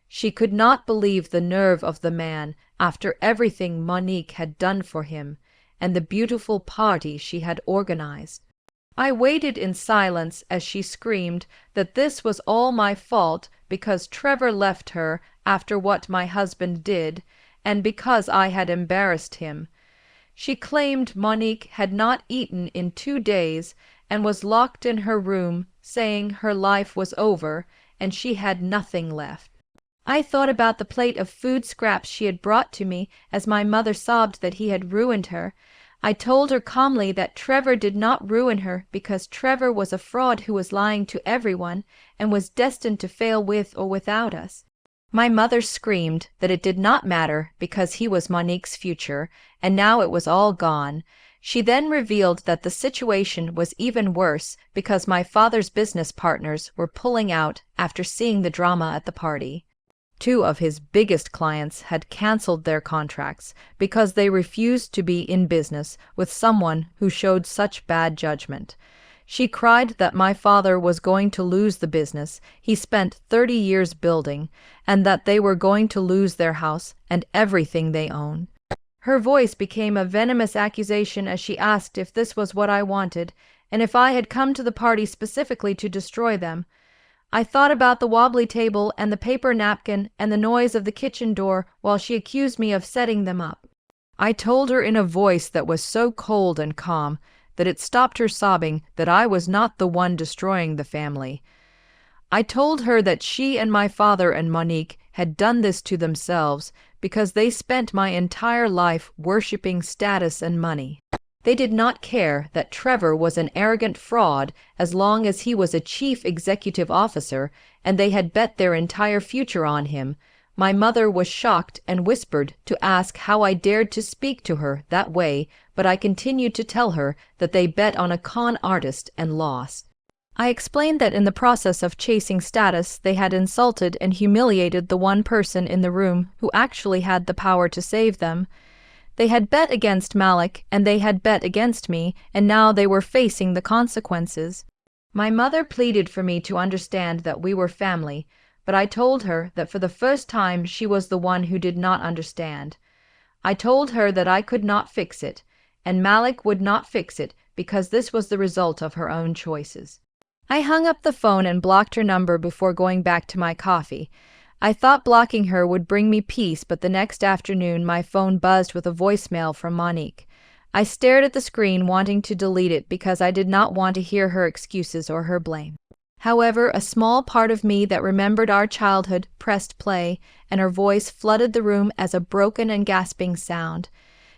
She could not believe the nerve of the man after everything Monique had done for him and the beautiful party she had organized. I waited in silence as she screamed that this was all my fault because Trevor left her after what my husband did, and because I had embarrassed him. She claimed Monique had not eaten in 2 days and was locked in her room, saying her life was over and she had nothing left. I thought about the plate of food scraps she had brought to me as my mother sobbed that he had ruined her. I told her calmly that Trevor did not ruin her because Trevor was a fraud who was lying to everyone and was destined to fail with or without us. My mother screamed that it did not matter because he was Monique's future, and now it was all gone. She then revealed that the situation was even worse because my father's business partners were pulling out after seeing the drama at the party. 2 of his biggest clients had canceled their contracts because they refused to be in business with someone who showed such bad judgment. She cried that my father was going to lose the business he spent 30 years building, and that they were going to lose their house and everything they own. Her voice became a venomous accusation as she asked if this was what I wanted, and if I had come to the party specifically to destroy them. I thought about the wobbly table and the paper napkin and the noise of the kitchen door while she accused me of setting them up. I told her in a voice that was so cold and calm that it stopped her sobbing that I was not the one destroying the family. I told her that she and my father and Monique had done this to themselves because they spent my entire life worshipping status and money. They did not care that Trevor was an arrogant fraud as long as he was a chief executive officer, and they had bet their entire future on him. My mother was shocked and whispered to ask how I dared to speak to her that way, but I continued to tell her that they bet on a con artist and lost. I explained that in the process of chasing status, they had insulted and humiliated the one person in the room who actually had the power to save them. They had bet against Malik, and they had bet against me, and now they were facing the consequences. My mother pleaded for me to understand that we were family, but I told her that for the first time she was the one who did not understand. I told her that I could not fix it, and Malik would not fix it because this was the result of her own choices. I hung up the phone and blocked her number before going back to my coffee. I thought blocking her would bring me peace, but the next afternoon my phone buzzed with a voicemail from Monique. I stared at the screen, wanting to delete it because I did not want to hear her excuses or her blame. However, a small part of me that remembered our childhood pressed play, and her voice flooded the room as a broken and gasping sound.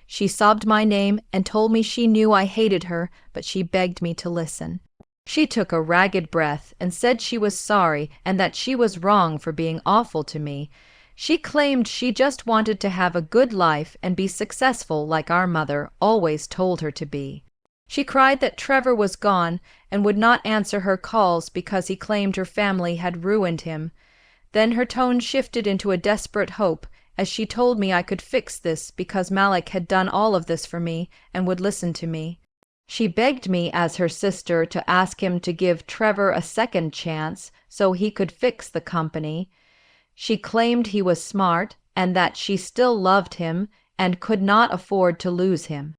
She sobbed my name and told me she knew I hated her, but she begged me to listen. She took a ragged breath and said she was sorry and that she was wrong for being awful to me. She claimed she just wanted to have a good life and be successful like our mother always told her to be. She cried that Trevor was gone and would not answer her calls because he claimed her family had ruined him. Then her tone shifted into a desperate hope as she told me I could fix this because Malik had done all of this for me and would listen to me. She begged me as her sister to ask him to give Trevor a second chance so he could fix the company. She claimed he was smart and that she still loved him and could not afford to lose him.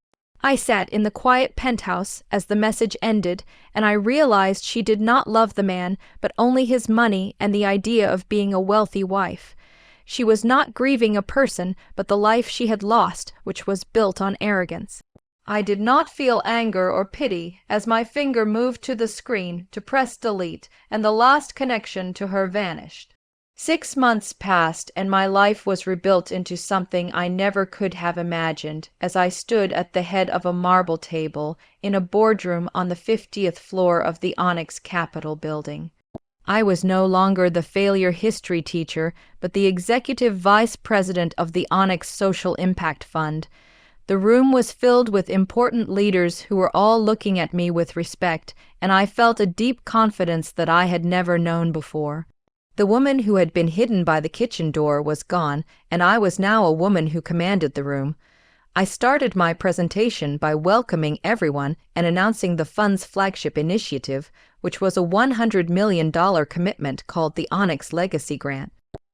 I sat in the quiet penthouse as the message ended, and I realized she did not love the man, but only his money and the idea of being a wealthy wife. She was not grieving a person, but the life she had lost, which was built on arrogance. I did not feel anger or pity as my finger moved to the screen to press delete, and the last connection to her vanished. 6 months passed, and my life was rebuilt into something I never could have imagined as I stood at the head of a marble table in a boardroom on the 50th floor of the Onyx Capitol building. I was no longer the failure history teacher, but the executive vice president of the Onyx Social Impact Fund. The room was filled with important leaders who were all looking at me with respect, and I felt a deep confidence that I had never known before. The woman who had been hidden by the kitchen door was gone, and I was now a woman who commanded the room. I started my presentation by welcoming everyone and announcing the fund's flagship initiative, which was a $100 million commitment called the Onyx Legacy Grant.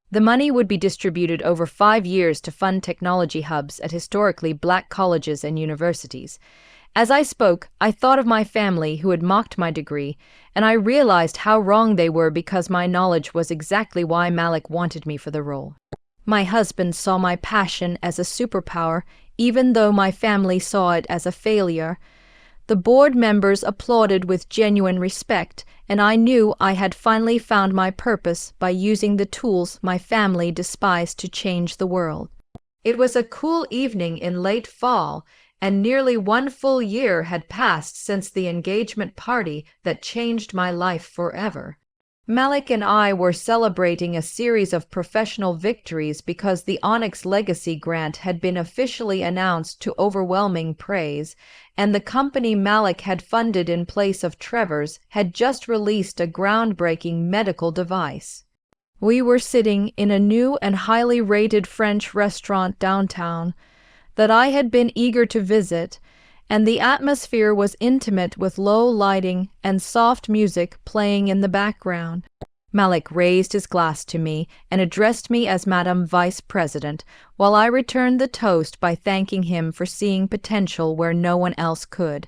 The money would be distributed over 5 years to fund technology hubs at historically black colleges and universities. As I spoke, I thought of my family who had mocked my degree, and I realized how wrong they were because my knowledge was exactly why Malik wanted me for the role. My husband saw my passion as a superpower, even though my family saw it as a failure. The board members applauded with genuine respect, and I knew I had finally found my purpose by using the tools my family despised to change the world. It was a cool evening in late fall, and nearly 1 full year had passed since the engagement party that changed my life forever. Malik and I were celebrating a series of professional victories because the Onyx Legacy Grant had been officially announced to overwhelming praise, and the company Malik had funded in place of Trevor's had just released a groundbreaking medical device. We were sitting in a new and highly rated French restaurant downtown that I had been eager to visit, and the atmosphere was intimate with low lighting and soft music playing in the background. Malik raised his glass to me and addressed me as Madam Vice President, while I returned the toast by thanking him for seeing potential where no one else could.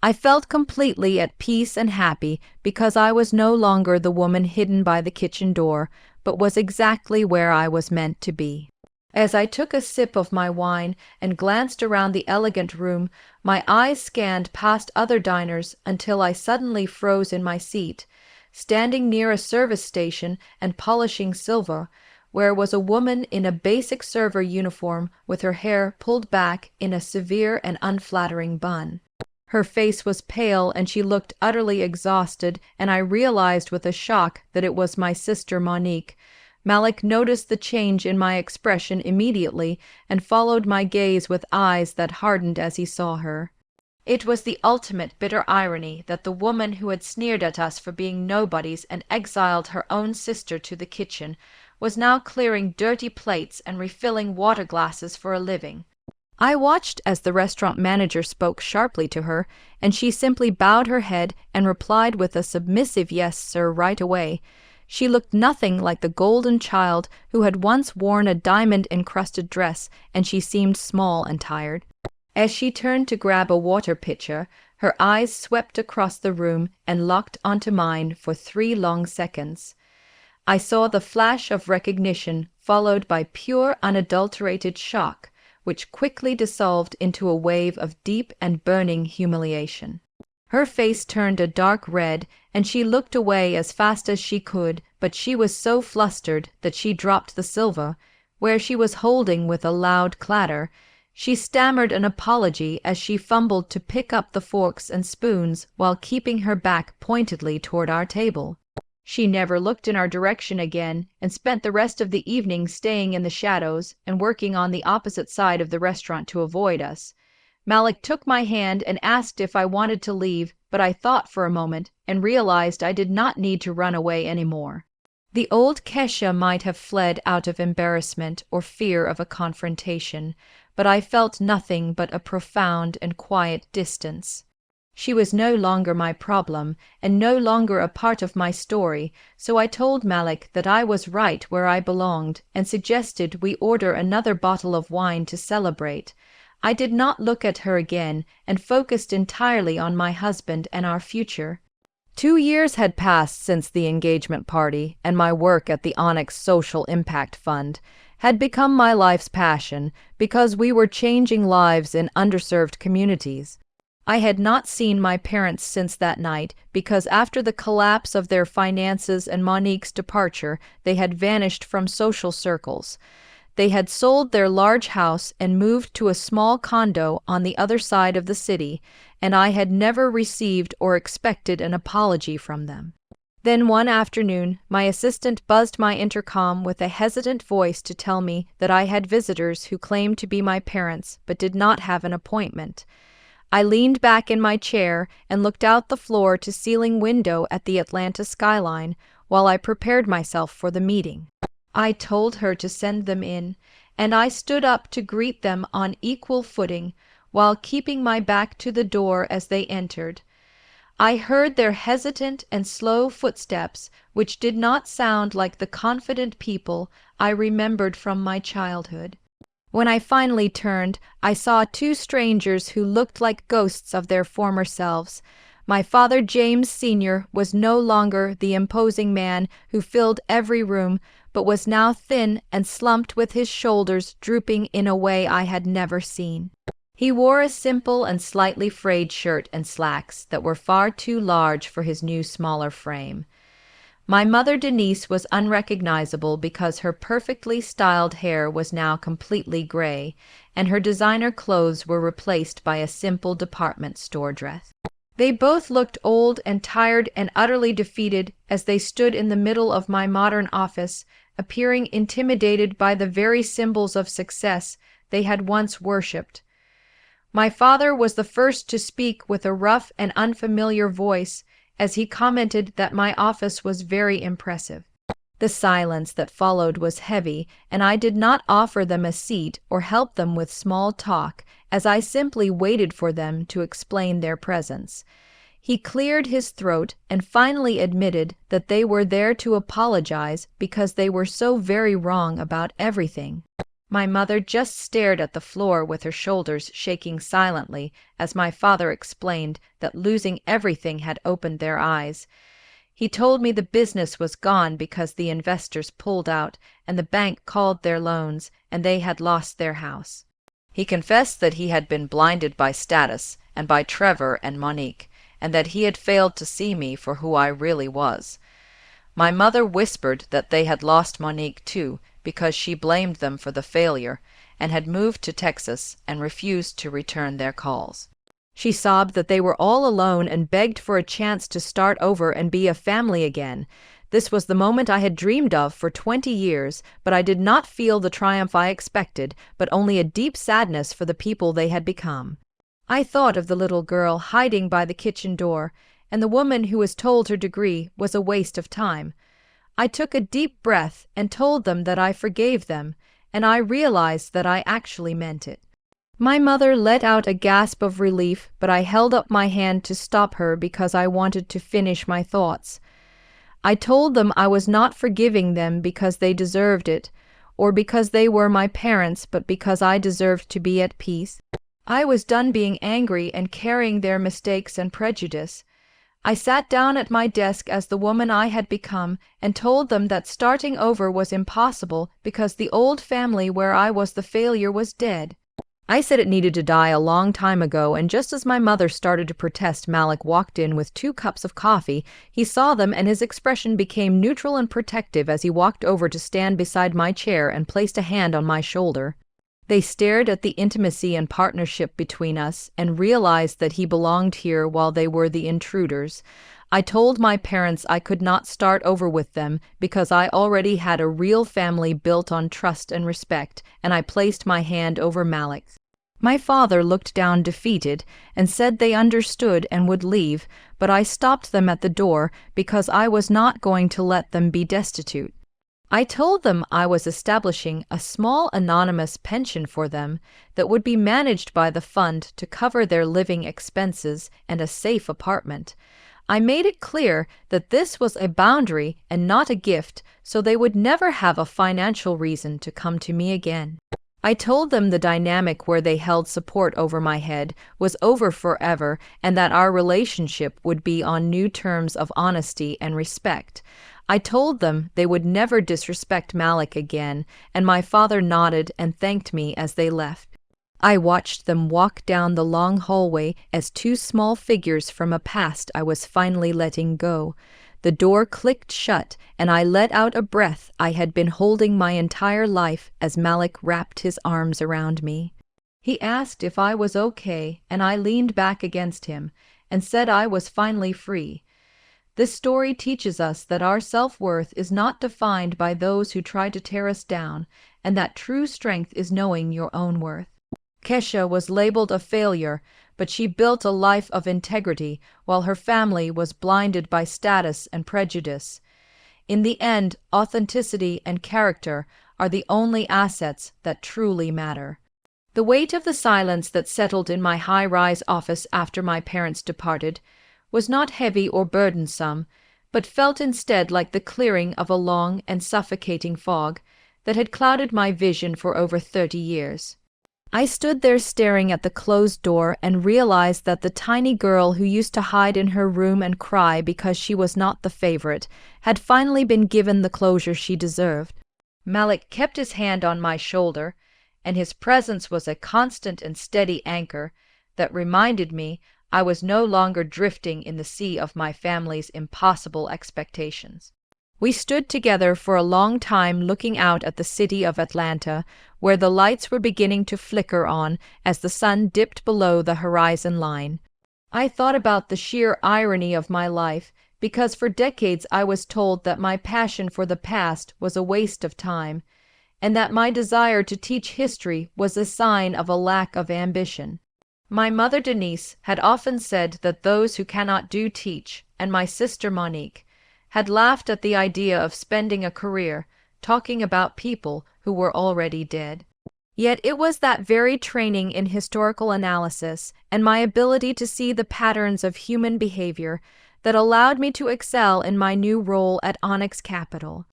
I felt completely at peace and happy because I was no longer the woman hidden by the kitchen door, but was exactly where I was meant to be. As I took a sip of my wine and glanced around the elegant room, my eyes scanned past other diners until I suddenly froze in my seat, standing near a service station and polishing silver, where was a woman in a basic server uniform with her hair pulled back in a severe and unflattering bun. Her face was pale and she looked utterly exhausted, and I realized with a shock that it was my sister Monique, Malik noticed the change in my expression immediately and followed my gaze with eyes that hardened as he saw her. It was the ultimate bitter irony that the woman who had sneered at us for being nobodies and exiled her own sister to the kitchen was now clearing dirty plates and refilling water glasses for a living. I watched as the restaurant manager spoke sharply to her, and she simply bowed her head and replied with a submissive "yes, sir," right away. She looked nothing like the golden child who had once worn a diamond-encrusted dress, and she seemed small and tired. As she turned to grab a water pitcher, her eyes swept across the room and locked onto mine for 3 long seconds. I saw the flash of recognition followed by pure, unadulterated shock, which quickly dissolved into a wave of deep and burning humiliation. Her face turned a dark red, and she looked away as fast as she could, but she was so flustered that she dropped the silver, where she was holding with a loud clatter. She stammered an apology as she fumbled to pick up the forks and spoons while keeping her back pointedly toward our table. She never looked in our direction again and spent the rest of the evening staying in the shadows and working on the opposite side of the restaurant to avoid us. Malik took my hand and asked if I wanted to leave, but I thought for a moment and realized I did not need to run away anymore. The old Kesha might have fled out of embarrassment or fear of a confrontation, but I felt nothing but a profound and quiet distance. She was no longer my problem, and no longer a part of my story, so I told Malik that I was right where I belonged, and suggested we order another bottle of wine to celebrate. I did not look at her again, and focused entirely on my husband and our future. 2 years had passed since the engagement party, and my work at the Onyx Social Impact Fund had become my life's passion because we were changing lives in underserved communities. I had not seen my parents since that night because after the collapse of their finances and Monique's departure, they had vanished from social circles. They had sold their large house and moved to a small condo on the other side of the city, and I had never received or expected an apology from them. Then one afternoon, my assistant buzzed my intercom with a hesitant voice to tell me that I had visitors who claimed to be my parents but did not have an appointment. I leaned back in my chair and looked out the floor-to-ceiling window at the Atlanta skyline while I prepared myself for the meeting. I told her to send them in, and I stood up to greet them on equal footing while keeping my back to the door as they entered. I heard their hesitant and slow footsteps, which did not sound like the confident people I remembered from my childhood. When I finally turned, I saw 2 strangers who looked like ghosts of their former selves. My father James Sr. was no longer the imposing man who filled every room, but was now thin and slumped with his shoulders drooping in a way I had never seen. He wore a simple and slightly frayed shirt and slacks that were far too large for his new smaller frame. My mother Denise was unrecognizable because her perfectly styled hair was now completely gray, and her designer clothes were replaced by a simple department store dress. They both looked old and tired and utterly defeated as they stood in the middle of my modern office, appearing intimidated by the very symbols of success they had once worshipped. My father was the first to speak with a rough and unfamiliar voice as he commented that my office was very impressive. The silence that followed was heavy, and I did not offer them a seat or help them with small talk, as I simply waited for them to explain their presence. He cleared his throat and finally admitted that they were there to apologize because they were so very wrong about everything. My mother just stared at the floor with her shoulders shaking silently as my father explained that losing everything had opened their eyes. He told me the business was gone because the investors pulled out and the bank called their loans and they had lost their house. He confessed that he had been blinded by status and by Trevor and Monique, and that he had failed to see me for who I really was. My mother whispered that they had lost Monique too, because she blamed them for the failure and had moved to Texas and refused to return their calls. She sobbed that they were all alone and begged for a chance to start over and be a family again. This was the moment I had dreamed of for 20 years, but I did not feel the triumph I expected, but only a deep sadness for the people they had become. I thought of the little girl hiding by the kitchen door, and the woman who was told her degree was a waste of time. I took a deep breath and told them that I forgave them, and I realized that I actually meant it. My mother let out a gasp of relief, but I held up my hand to stop her because I wanted to finish my thoughts. I told them I was not forgiving them because they deserved it, or because they were my parents, but because I deserved to be at peace. I was done being angry and carrying their mistakes and prejudice. I sat down at my desk as the woman I had become and told them that starting over was impossible because the old family where I was the failure was dead. I said it needed to die a long time ago, and just as my mother started to protest, Malik walked in with 2 cups of coffee. He saw them and his expression became neutral and protective as he walked over to stand beside my chair and placed a hand on my shoulder. They stared at the intimacy and partnership between us and realized that he belonged here while they were the intruders. I told my parents I could not start over with them because I already had a real family built on trust and respect, and I placed my hand over Malik's. My father looked down defeated and said they understood and would leave, but I stopped them at the door because I was not going to let them be destitute. I told them I was establishing a small anonymous pension for them that would be managed by the fund to cover their living expenses and a safe apartment. I made it clear that this was a boundary and not a gift, so they would never have a financial reason to come to me again. I told them the dynamic where they held support over my head was over forever and that our relationship would be on new terms of honesty and respect. I told them they would never disrespect Malik again, and my father nodded and thanked me as they left. I watched them walk down the long hallway as 2 small figures from a past I was finally letting go. The door clicked shut, and I let out a breath I had been holding my entire life as Malik wrapped his arms around me. He asked if I was okay, and I leaned back against him and said I was finally free. This story teaches us that our self-worth is not defined by those who try to tear us down, and that true strength is knowing your own worth. Kesha was labeled a failure, but she built a life of integrity while her family was blinded by status and prejudice. In the end, authenticity and character are the only assets that truly matter. The weight of the silence that settled in my high-rise office after my parents departed was not heavy or burdensome, but felt instead like the clearing of a long and suffocating fog that had clouded my vision for over 30 years. I stood there staring at the closed door and realized that the tiny girl who used to hide in her room and cry because she was not the favorite had finally been given the closure she deserved. Malik kept his hand on my shoulder, and his presence was a constant and steady anchor that reminded me I was no longer drifting in the sea of my family's impossible expectations. We stood together for a long time looking out at the city of Atlanta, where the lights were beginning to flicker on as the sun dipped below the horizon line. I thought about the sheer irony of my life, because for decades I was told that my passion for the past was a waste of time, and that my desire to teach history was a sign of a lack of ambition. My mother Denise had often said that those who cannot do teach, and my sister Monique had laughed at the idea of spending a career talking about people who were already dead. Yet it was that very training in historical analysis and my ability to see the patterns of human behavior that allowed me to excel in my new role at Onyx Capital.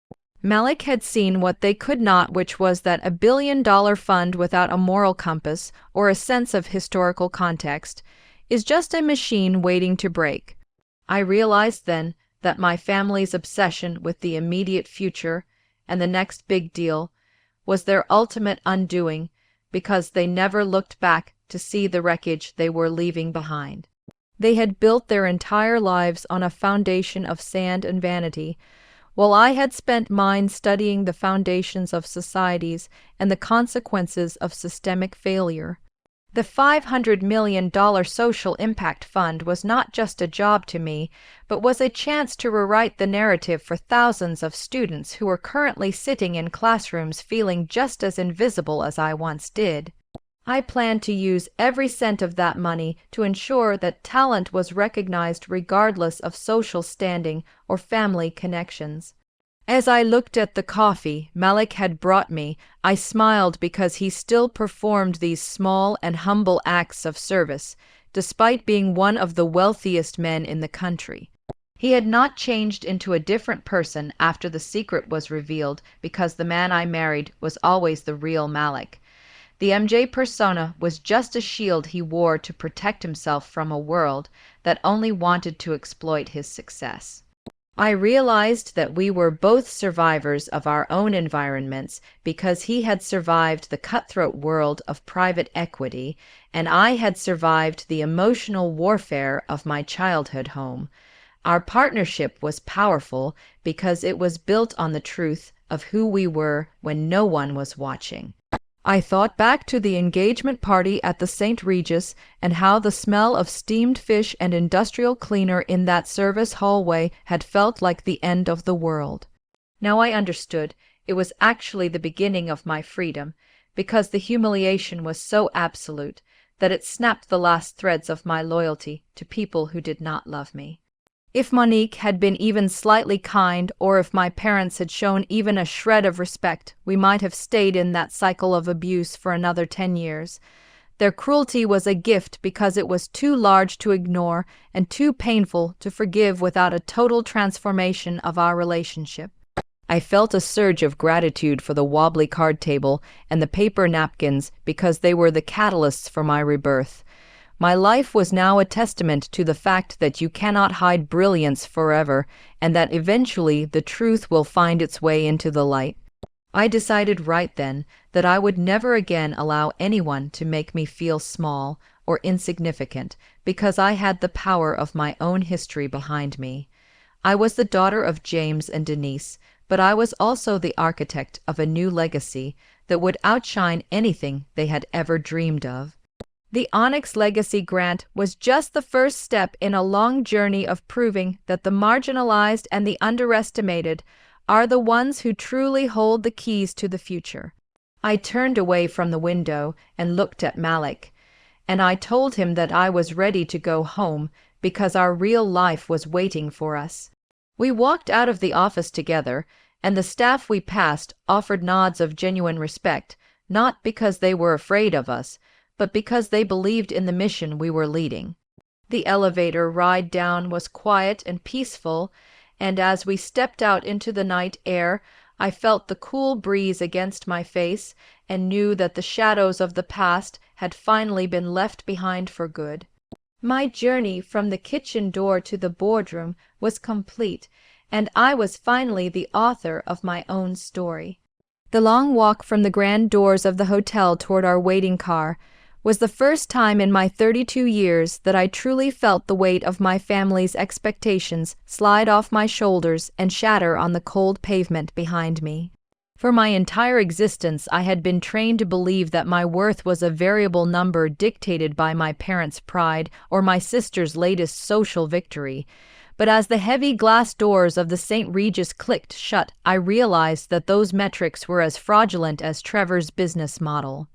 Malik had seen what they could not, which was that a billion-dollar fund without a moral compass or a sense of historical context is just a machine waiting to break. I realized then that my family's obsession with the immediate future and the next big deal was their ultimate undoing because they never looked back to see the wreckage they were leaving behind. They had built their entire lives on a foundation of sand and vanity, while I had spent mine studying the foundations of societies and the consequences of systemic failure. The $500 million social impact fund was not just a job to me, but was a chance to rewrite the narrative for thousands of students who are currently sitting in classrooms feeling just as invisible as I once did. I planned to use every cent of that money to ensure that talent was recognized regardless of social standing or family connections. As I looked at the coffee Malik had brought me, I smiled because he still performed these small and humble acts of service, despite being one of the wealthiest men in the country. He had not changed into a different person after the secret was revealed, because the man I married was always the real Malik. The MJ persona was just a shield he wore to protect himself from a world that only wanted to exploit his success. I realized that we were both survivors of our own environments because he had survived the cutthroat world of private equity, and I had survived the emotional warfare of my childhood home. Our partnership was powerful because it was built on the truth of who we were when no one was watching. I thought back to the engagement party at the St. Regis and how the smell of steamed fish and industrial cleaner in that service hallway had felt like the end of the world. Now I understood it was actually the beginning of my freedom, because the humiliation was so absolute that it snapped the last threads of my loyalty to people who did not love me. If Monique had been even slightly kind, or if my parents had shown even a shred of respect, we might have stayed in that cycle of abuse for another 10 years. Their cruelty was a gift because it was too large to ignore and too painful to forgive without a total transformation of our relationship. I felt a surge of gratitude for the wobbly card table and the paper napkins because they were the catalysts for my rebirth. My life was now a testament to the fact that you cannot hide brilliance forever, and that eventually the truth will find its way into the light. I decided right then that I would never again allow anyone to make me feel small or insignificant because I had the power of my own history behind me. I was the daughter of James and Denise, but I was also the architect of a new legacy that would outshine anything they had ever dreamed of. The Onyx Legacy Grant was just the first step in a long journey of proving that the marginalized and the underestimated are the ones who truly hold the keys to the future. I turned away from the window and looked at Malik, and I told him that I was ready to go home because our real life was waiting for us. We walked out of the office together, and the staff we passed offered nods of genuine respect, not because they were afraid of us, but because they believed in the mission we were leading. The elevator ride down was quiet and peaceful, and as we stepped out into the night air, I felt the cool breeze against my face and knew that the shadows of the past had finally been left behind for good. My journey from the kitchen door to the boardroom was complete, and I was finally the author of my own story. The long walk from the grand doors of the hotel toward our waiting car was the first time in my 32 years that I truly felt the weight of my family's expectations slide off my shoulders and shatter on the cold pavement behind me. For my entire existence, I had been trained to believe that my worth was a variable number dictated by my parents' pride or my sister's latest social victory. But as the heavy glass doors of the St. Regis clicked shut, I realized that those metrics were as fraudulent as Trevor's business model.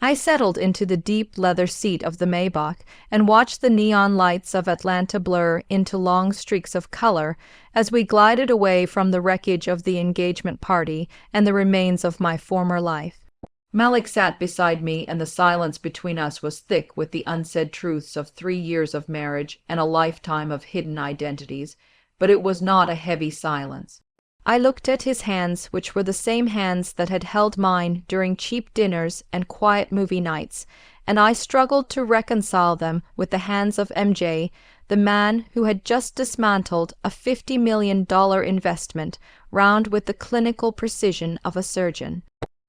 I settled into the deep leather seat of the Maybach and watched the neon lights of Atlanta blur into long streaks of color as we glided away from the wreckage of the engagement party and the remains of my former life. Malik sat beside me, and the silence between us was thick with the unsaid truths of 3 years of marriage and a lifetime of hidden identities, but it was not a heavy silence. I looked at his hands, which were the same hands that had held mine during cheap dinners and quiet movie nights, and I struggled to reconcile them with the hands of MJ, the man who had just dismantled a $50 million investment, round with the clinical precision of a surgeon.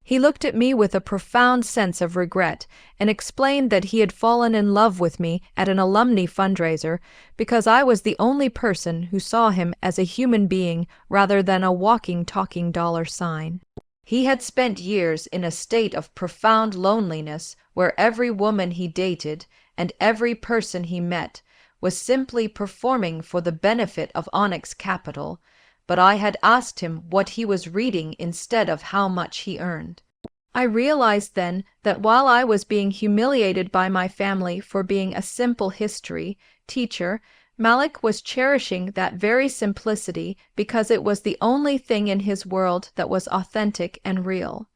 He looked at me with a profound sense of regret and explained that he had fallen in love with me at an alumni fundraiser because I was the only person who saw him as a human being rather than a walking, talking dollar sign. He had spent years in a state of profound loneliness where every woman he dated and every person he met was simply performing for the benefit of Onyx Capital, but I had asked him what he was reading instead of how much he earned. I realized then that while I was being humiliated by my family for being a simple history teacher, Malik was cherishing that very simplicity because it was the only thing in his world that was authentic and real.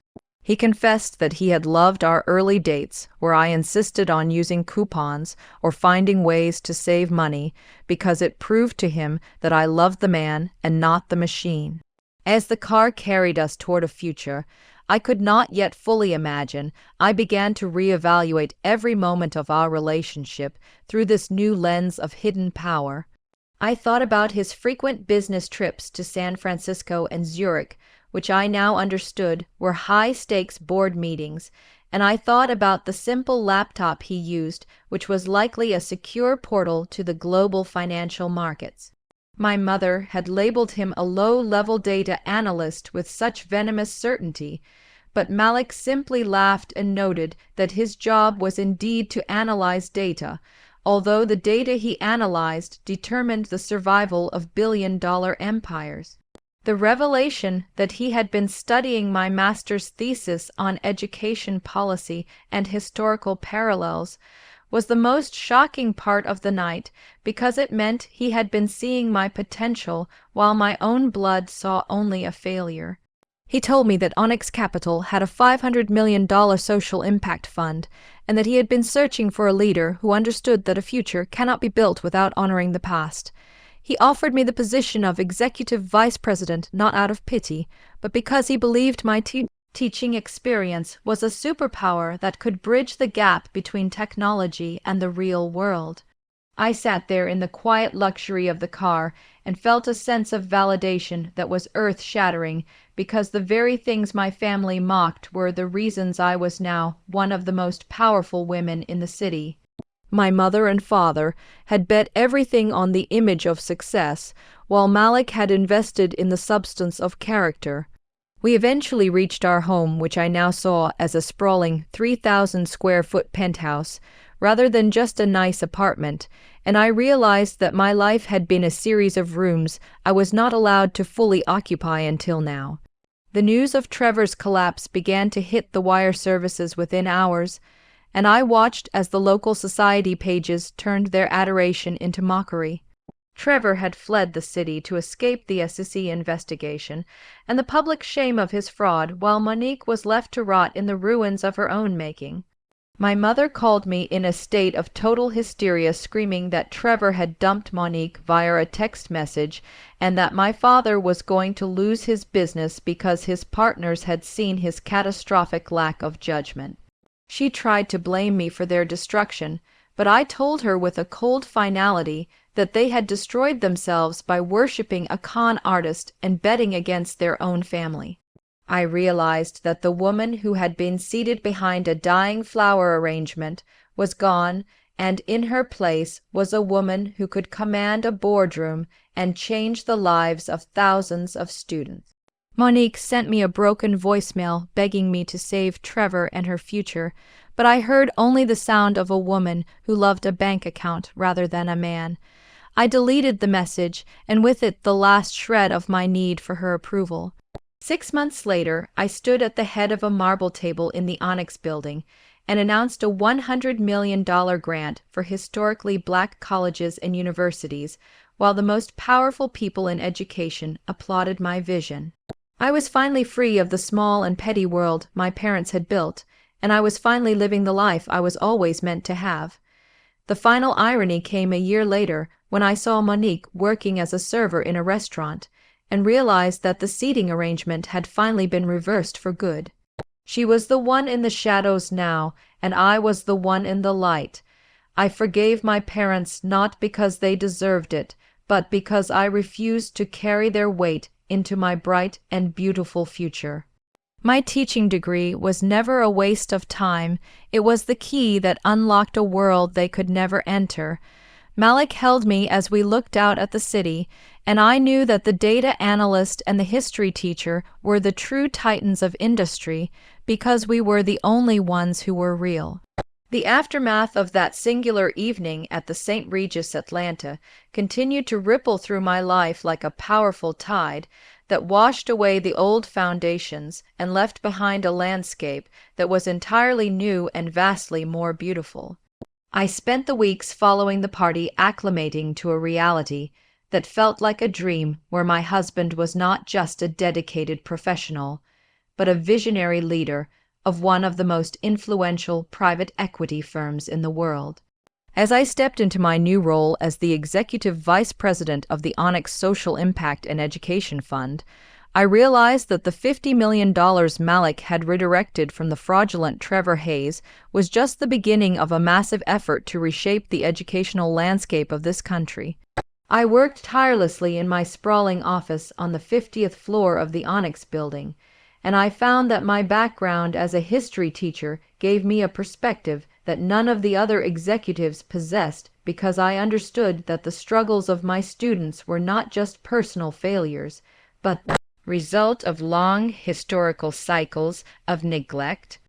He confessed that he had loved our early dates, where I insisted on using coupons or finding ways to save money, because it proved to him that I loved the man and not the machine. As the car carried us toward a future I could not yet fully imagine, I began to reevaluate every moment of our relationship through this new lens of hidden power. I thought about his frequent business trips to San Francisco and Zurich, which I now understood were high-stakes board meetings, and I thought about the simple laptop he used, which was likely a secure portal to the global financial markets. My mother had labeled him a low-level data analyst with such venomous certainty, but Malik simply laughed and noted that his job was indeed to analyze data, although the data he analyzed determined the survival of billion-dollar empires. The revelation that he had been studying my master's thesis on education policy and historical parallels was the most shocking part of the night because it meant he had been seeing my potential while my own blood saw only a failure. He told me that Onyx Capital had a $500 million social impact fund and that he had been searching for a leader who understood that a future cannot be built without honoring the past. He offered me the position of executive vice president not out of pity, but because he believed my teaching experience was a superpower that could bridge the gap between technology and the real world. I sat there in the quiet luxury of the car and felt a sense of validation that was earth-shattering because the very things my family mocked were the reasons I was now one of the most powerful women in the city. My mother and father had bet everything on the image of success, while Malik had invested in the substance of character. We eventually reached our home, which I now saw as a sprawling 3,000-square-foot penthouse, rather than just a nice apartment, and I realized that my life had been a series of rooms I was not allowed to fully occupy until now. The news of Trevor's collapse began to hit the wire services within hours, and I watched as the local society pages turned their adoration into mockery. Trevor had fled the city to escape the SEC investigation and the public shame of his fraud, while Monique was left to rot in the ruins of her own making. My mother called me in a state of total hysteria, screaming that Trevor had dumped Monique via a text message and that my father was going to lose his business because his partners had seen his catastrophic lack of judgment. She tried to blame me for their destruction, but I told her with a cold finality that they had destroyed themselves by worshipping a con artist and betting against their own family. I realized that the woman who had been seated behind a dying flower arrangement was gone, and in her place was a woman who could command a boardroom and change the lives of thousands of students. Monique sent me a broken voicemail begging me to save Trevor and her future, but I heard only the sound of a woman who loved a bank account rather than a man. I deleted the message, and with it the last shred of my need for her approval. 6 months later, I stood at the head of a marble table in the Onyx building and announced a $100 million grant for historically black colleges and universities, while the most powerful people in education applauded my vision. I was finally free of the small and petty world my parents had built, and I was finally living the life I was always meant to have. The final irony came a year later when I saw Monique working as a server in a restaurant and realized that the seating arrangement had finally been reversed for good. She was the one in the shadows now, and I was the one in the light. I forgave my parents not because they deserved it, but because I refused to carry their weight into my bright and beautiful future. My teaching degree was never a waste of time. It was the key that unlocked a world they could never enter. Malik held me as we looked out at the city, and I knew that the data analyst and the history teacher were the true titans of industry because we were the only ones who were real. The aftermath of that singular evening at the St. Regis Atlanta continued to ripple through my life like a powerful tide that washed away the old foundations and left behind a landscape that was entirely new and vastly more beautiful. I spent the weeks following the party acclimating to a reality that felt like a dream where my husband was not just a dedicated professional, but a visionary leader of one of the most influential private equity firms in the world. As I stepped into my new role as the executive vice president of the Onyx Social Impact and Education Fund, I realized that the $50 million Malik had redirected from the fraudulent Trevor Hayes was just the beginning of a massive effort to reshape the educational landscape of this country. I worked tirelessly in my sprawling office on the 50th floor of the Onyx building, and I found that my background as a history teacher gave me a perspective that none of the other executives possessed because I understood that the struggles of my students were not just personal failures, but the result of long historical cycles of neglect.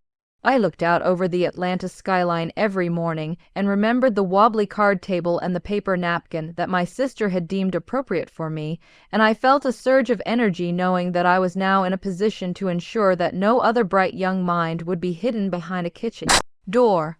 I looked out over the Atlanta skyline every morning and remembered the wobbly card table and the paper napkin that my sister had deemed appropriate for me, and I felt a surge of energy knowing that I was now in a position to ensure that no other bright young mind would be hidden behind a kitchen door.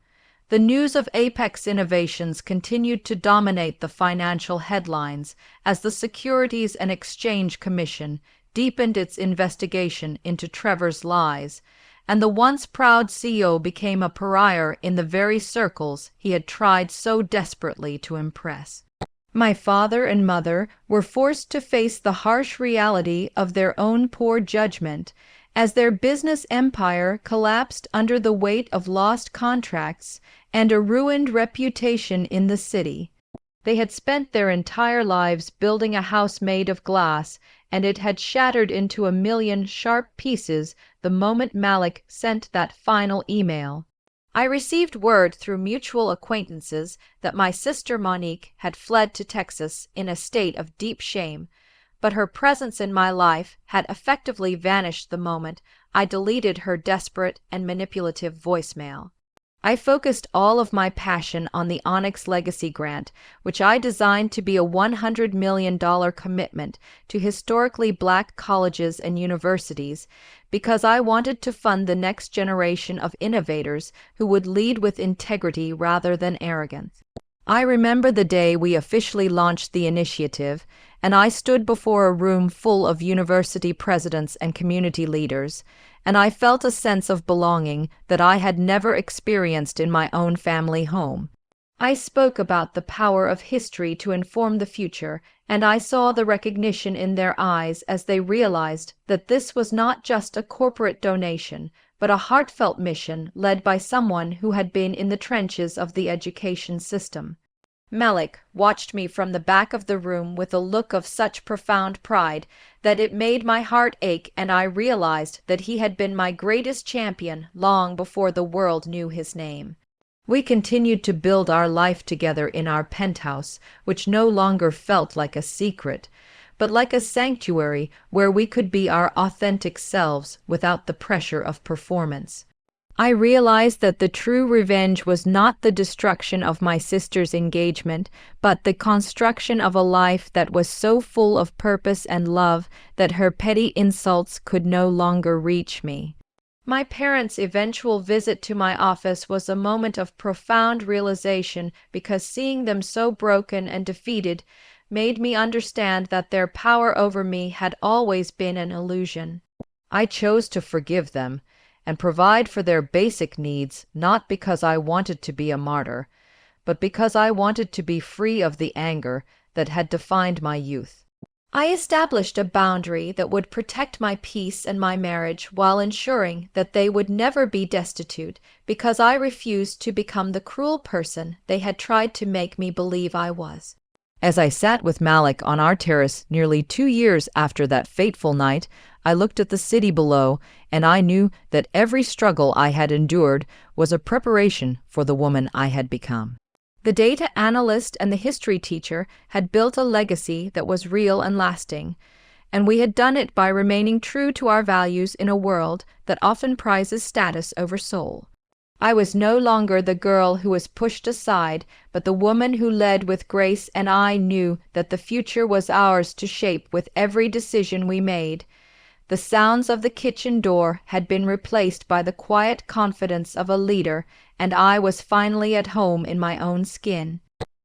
The news of Apex Innovations continued to dominate the financial headlines as the Securities and Exchange Commission deepened its investigation into Trevor's lies, and the once proud CEO became a pariah in the very circles he had tried so desperately to impress. My father and mother were forced to face the harsh reality of their own poor judgment as their business empire collapsed under the weight of lost contracts and a ruined reputation in the city. They had spent their entire lives building a house made of glass, and it had shattered into a million sharp pieces the moment Malik sent that final email. I received word through mutual acquaintances that my sister Monique had fled to Texas in a state of deep shame, but her presence in my life had effectively vanished the moment I deleted her desperate and manipulative voicemail. I focused all of my passion on the Onyx Legacy Grant, which I designed to be a $100 million commitment to historically Black colleges and universities, because I wanted to fund the next generation of innovators who would lead with integrity rather than arrogance. I remember the day we officially launched the initiative, and I stood before a room full of university presidents and community leaders, and I felt a sense of belonging that I had never experienced in my own family home. I spoke about the power of history to inform the future, and I saw the recognition in their eyes as they realized that this was not just a corporate donation, but a heartfelt mission led by someone who had been in the trenches of the education system. Malik watched me from the back of the room with a look of such profound pride that it made my heart ache, and I realized that he had been my greatest champion long before the world knew his name. We continued to build our life together in our penthouse, which no longer felt like a secret, but like a sanctuary where we could be our authentic selves without the pressure of performance. I realized that the true revenge was not the destruction of my sister's engagement, but the construction of a life that was so full of purpose and love that her petty insults could no longer reach me. My parents' eventual visit to my office was a moment of profound realization because seeing them so broken and defeated made me understand that their power over me had always been an illusion. I chose to forgive them and provide for their basic needs, not because I wanted to be a martyr, but because I wanted to be free of the anger that had defined my youth. I established a boundary that would protect my peace and my marriage while ensuring that they would never be destitute because I refused to become the cruel person they had tried to make me believe I was. As I sat with Malik on our terrace nearly 2 years after that fateful night, I looked at the city below, and I knew that every struggle I had endured was a preparation for the woman I had become. The data analyst and the history teacher had built a legacy that was real and lasting, and we had done it by remaining true to our values in a world that often prizes status over soul. I was no longer the girl who was pushed aside, but the woman who led with grace, and I knew that the future was ours to shape with every decision we made. The sounds of the kitchen door had been replaced by the quiet confidence of a leader, and I was finally at home in my own skin.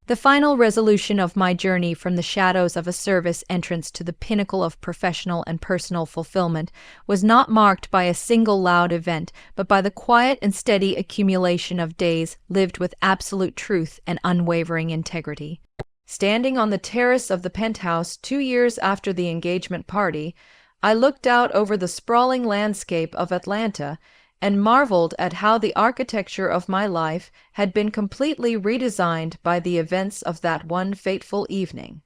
The final resolution of my journey from the shadows of a service entrance to the pinnacle of professional and personal fulfillment was not marked by a single loud event, but by the quiet and steady accumulation of days lived with absolute truth and unwavering integrity. Standing on the terrace of the penthouse 2 years after the engagement party, I looked out over the sprawling landscape of Atlanta and marveled at how the architecture of my life had been completely redesigned by the events of that one fateful evening.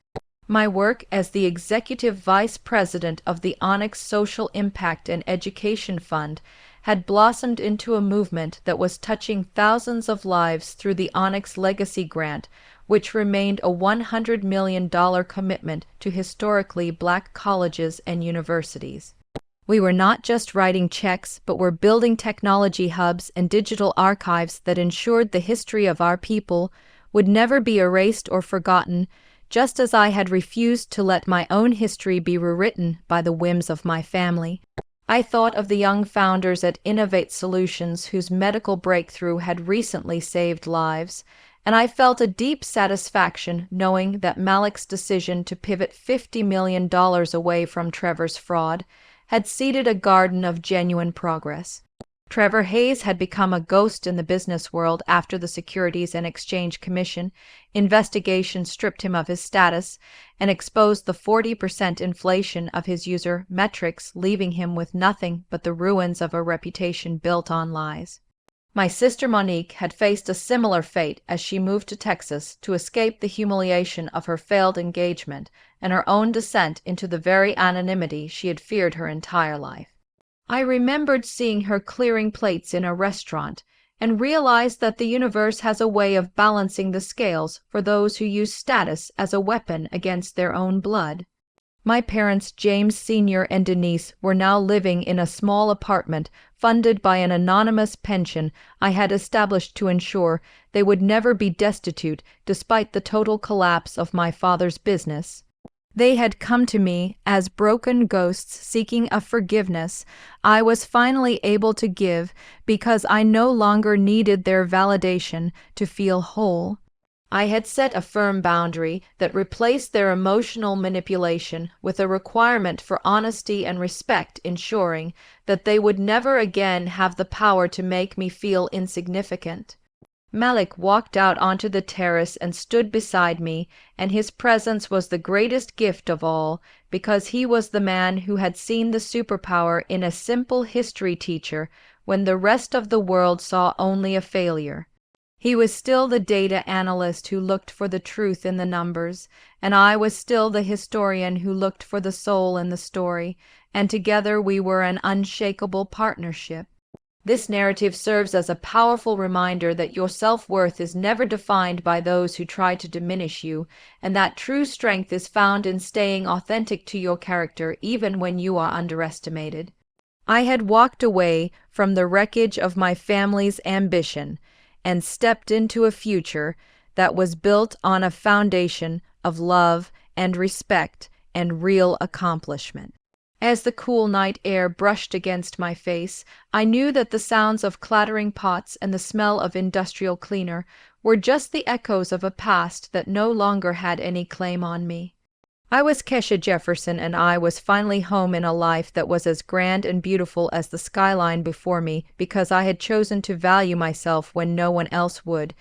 My work as the executive vice president of the Onyx Social Impact and Education Fund had blossomed into a movement that was touching thousands of lives through the Onyx Legacy Grant, which remained a $100 million commitment to historically Black colleges and universities. We were not just writing checks, but were building technology hubs and digital archives that ensured the history of our people would never be erased or forgotten, just as I had refused to let my own history be rewritten by the whims of my family. I thought of the young founders at Innovate Solutions whose medical breakthrough had recently saved lives, and I felt a deep satisfaction knowing that Malik's decision to pivot $50 million away from Trevor's fraud had seeded a garden of genuine progress. Trevor Hayes had become a ghost in the business world after the Securities and Exchange Commission investigation stripped him of his status and exposed the 40% inflation of his user metrics, leaving him with nothing but the ruins of a reputation built on lies. My sister Monique had faced a similar fate as she moved to Texas to escape the humiliation of her failed engagement and her own descent into the very anonymity she had feared her entire life. I remembered seeing her clearing plates in a restaurant and realized that the universe has a way of balancing the scales for those who use status as a weapon against their own blood. My parents, James Sr. and Denise, were now living in a small apartment funded by an anonymous pension I had established to ensure they would never be destitute despite the total collapse of my father's business. They had come to me as broken ghosts seeking a forgiveness I was finally able to give because I no longer needed their validation to feel whole. I had set a firm boundary that replaced their emotional manipulation with a requirement for honesty and respect, ensuring that they would never again have the power to make me feel insignificant. Malik walked out onto the terrace and stood beside me, and his presence was the greatest gift of all, because he was the man who had seen the superpower in a simple history teacher when the rest of the world saw only a failure. He was still the data analyst who looked for the truth in the numbers, and I was still the historian who looked for the soul in the story, and together we were an unshakable partnership. This narrative serves as a powerful reminder that your self-worth is never defined by those who try to diminish you, and that true strength is found in staying authentic to your character even when you are underestimated. I had walked away from the wreckage of my family's ambition and stepped into a future that was built on a foundation of love and respect and real accomplishment. As the cool night air brushed against my face, I knew that the sounds of clattering pots and the smell of industrial cleaner were just the echoes of a past that no longer had any claim on me. I was Kesha Jefferson, and I was finally home in a life that was as grand and beautiful as the skyline before me because I had chosen to value myself when no one else would.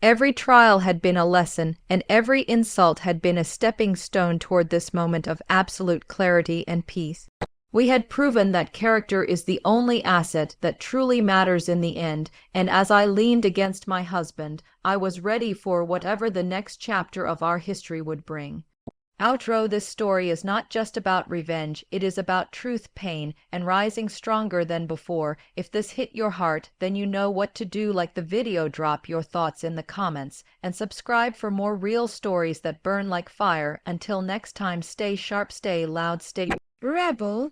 Every trial had been a lesson, and every insult had been a stepping stone toward this moment of absolute clarity and peace. We had proven that character is the only asset that truly matters in the end, and as I leaned against my husband, I was ready for whatever the next chapter of our history would bring. Outro, this story is not just about revenge, it is about truth, pain, and rising stronger than before. If this hit your heart, then you know what to do. Like the video, drop your thoughts in the comments, and subscribe for more real stories that burn like fire. Until next time, stay sharp, stay loud, stay rebel.